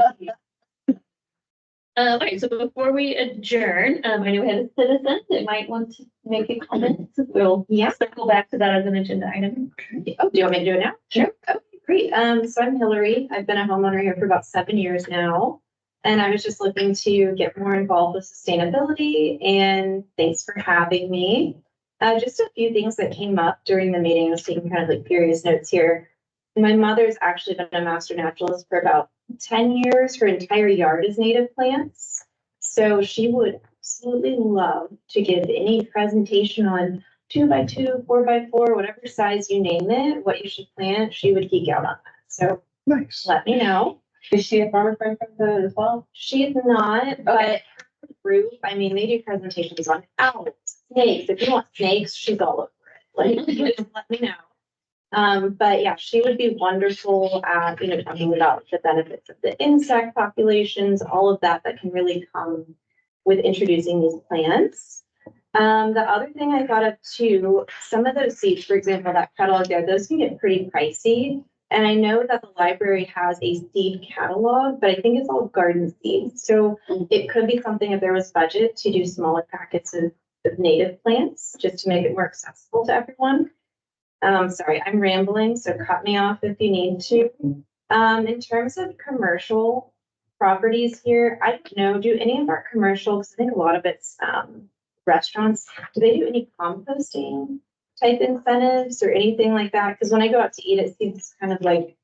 All right, so before we adjourn, I know we had a citizen that might want to make a comment. So we'll circle back to that as an agenda item. Oh, do you want me to do it now? Sure. Okay, great. So I'm Hillary. I've been a homeowner here for about 7 years now. And I was just looking to get more involved with sustainability, and thanks for having me. Just a few things that came up during the meeting. I was taking kind of like furious notes here. My mother's actually been a master naturalist for about 10 years. Her entire yard is native plants. So she would absolutely love to give any presentation on 2x2, 4x4, whatever size you name it, what you should plant, she would geek out on that. So Nice. let me know. Is she a farmer friend as well? She is not, but her group, I mean, they do presentations on owls, snakes. If you want snakes, she's all over it. Like, you just let me know. But yeah, she would be wonderful at, talking about the benefits of the insect populations, all of that can really come with introducing these plants. The other thing I thought of too, some of those seeds, for example, that catalog there, those can get pretty pricey. And I know that the library has a seed catalog, but I think it's all garden seeds. So it could be something if there was budget to do smaller packets of native plants, just to make it more accessible to everyone. Sorry, I'm rambling, so cut me off if you need to. In terms of commercial properties here, I don't know, do any of our commercial, because I think a lot of it's restaurants, do they do any composting type incentives or anything like that? Because when I go out to eat, it seems kind of like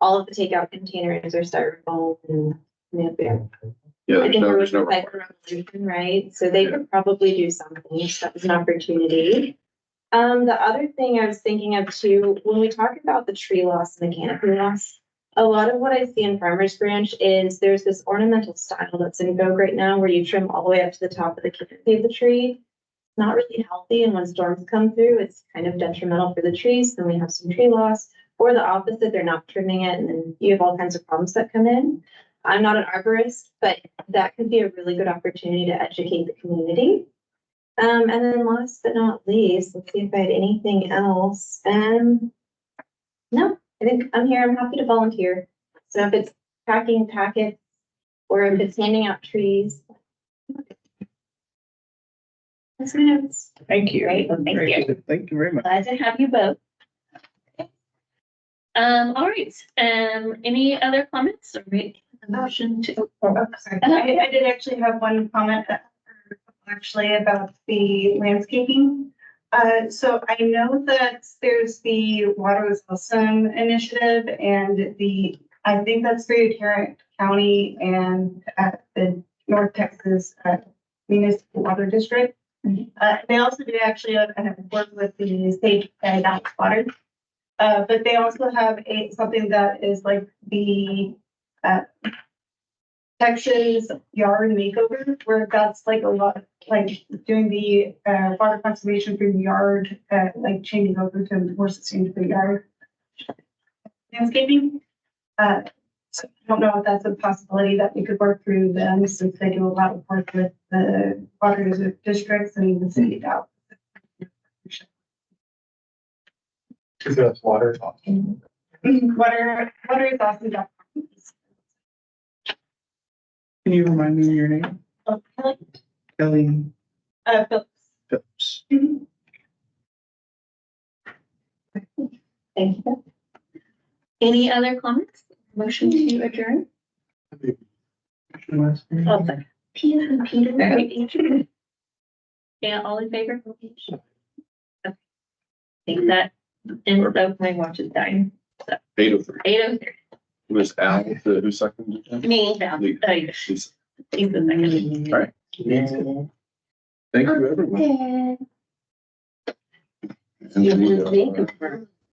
all of the takeout containers are styrofoam and Yeah, I there's think no, we're there's no. like a revolution, right? So they could probably do something, so that was an opportunity. The other thing I was thinking of too, when we talk about the tree loss and the canopy loss, a lot of what I see in Farmers Branch is there's this ornamental style that's in vogue right now where you trim all the way up to the top of the canopy of the tree. Not really healthy, and when storms come through, it's kind of detrimental for the trees. Then we have some tree loss, or the opposite, they're not trimming it, and then you have all kinds of problems that come in. I'm not an arborist, but that could be a really good opportunity to educate the community. And then last but not least, let's see if I had anything else. No, I think I'm here. I'm happy to volunteer. So if it's packing packets or if it's handing out trees. That's my notes. Thank you. Great, well, thank you. Thank you very much. Glad to have you both. All right, any other comments or make a motion to? Oh, sorry. I did actually have one comment actually about the landscaping. So I know that there's the Water is Awesome initiative and I think that's through Tarrant County and the North Texas Municipal Water District. They also do actually work with the state balanced water. But they also have something that is like the Texas yard makeover, where that's like a lot, like doing the water conservation through the yard, like changing over to more sustainable yard landscaping. So I don't know if that's a possibility that we could work through them, since they do a lot of work with the water districts and even city out. Because that's water. Water is awesome. Can you remind me of your name? Kelly Phillips. Phillips. Thank you. Any other comments? Motion to adjourn? Oh, sorry. Peter. Yeah, all in favor? Okay. I think that ends up my watch is dying. 8:03. 8:03. Was Al, who seconded it? Me, yeah. Lisa. He's the second. All right. Thank you, everyone. And we,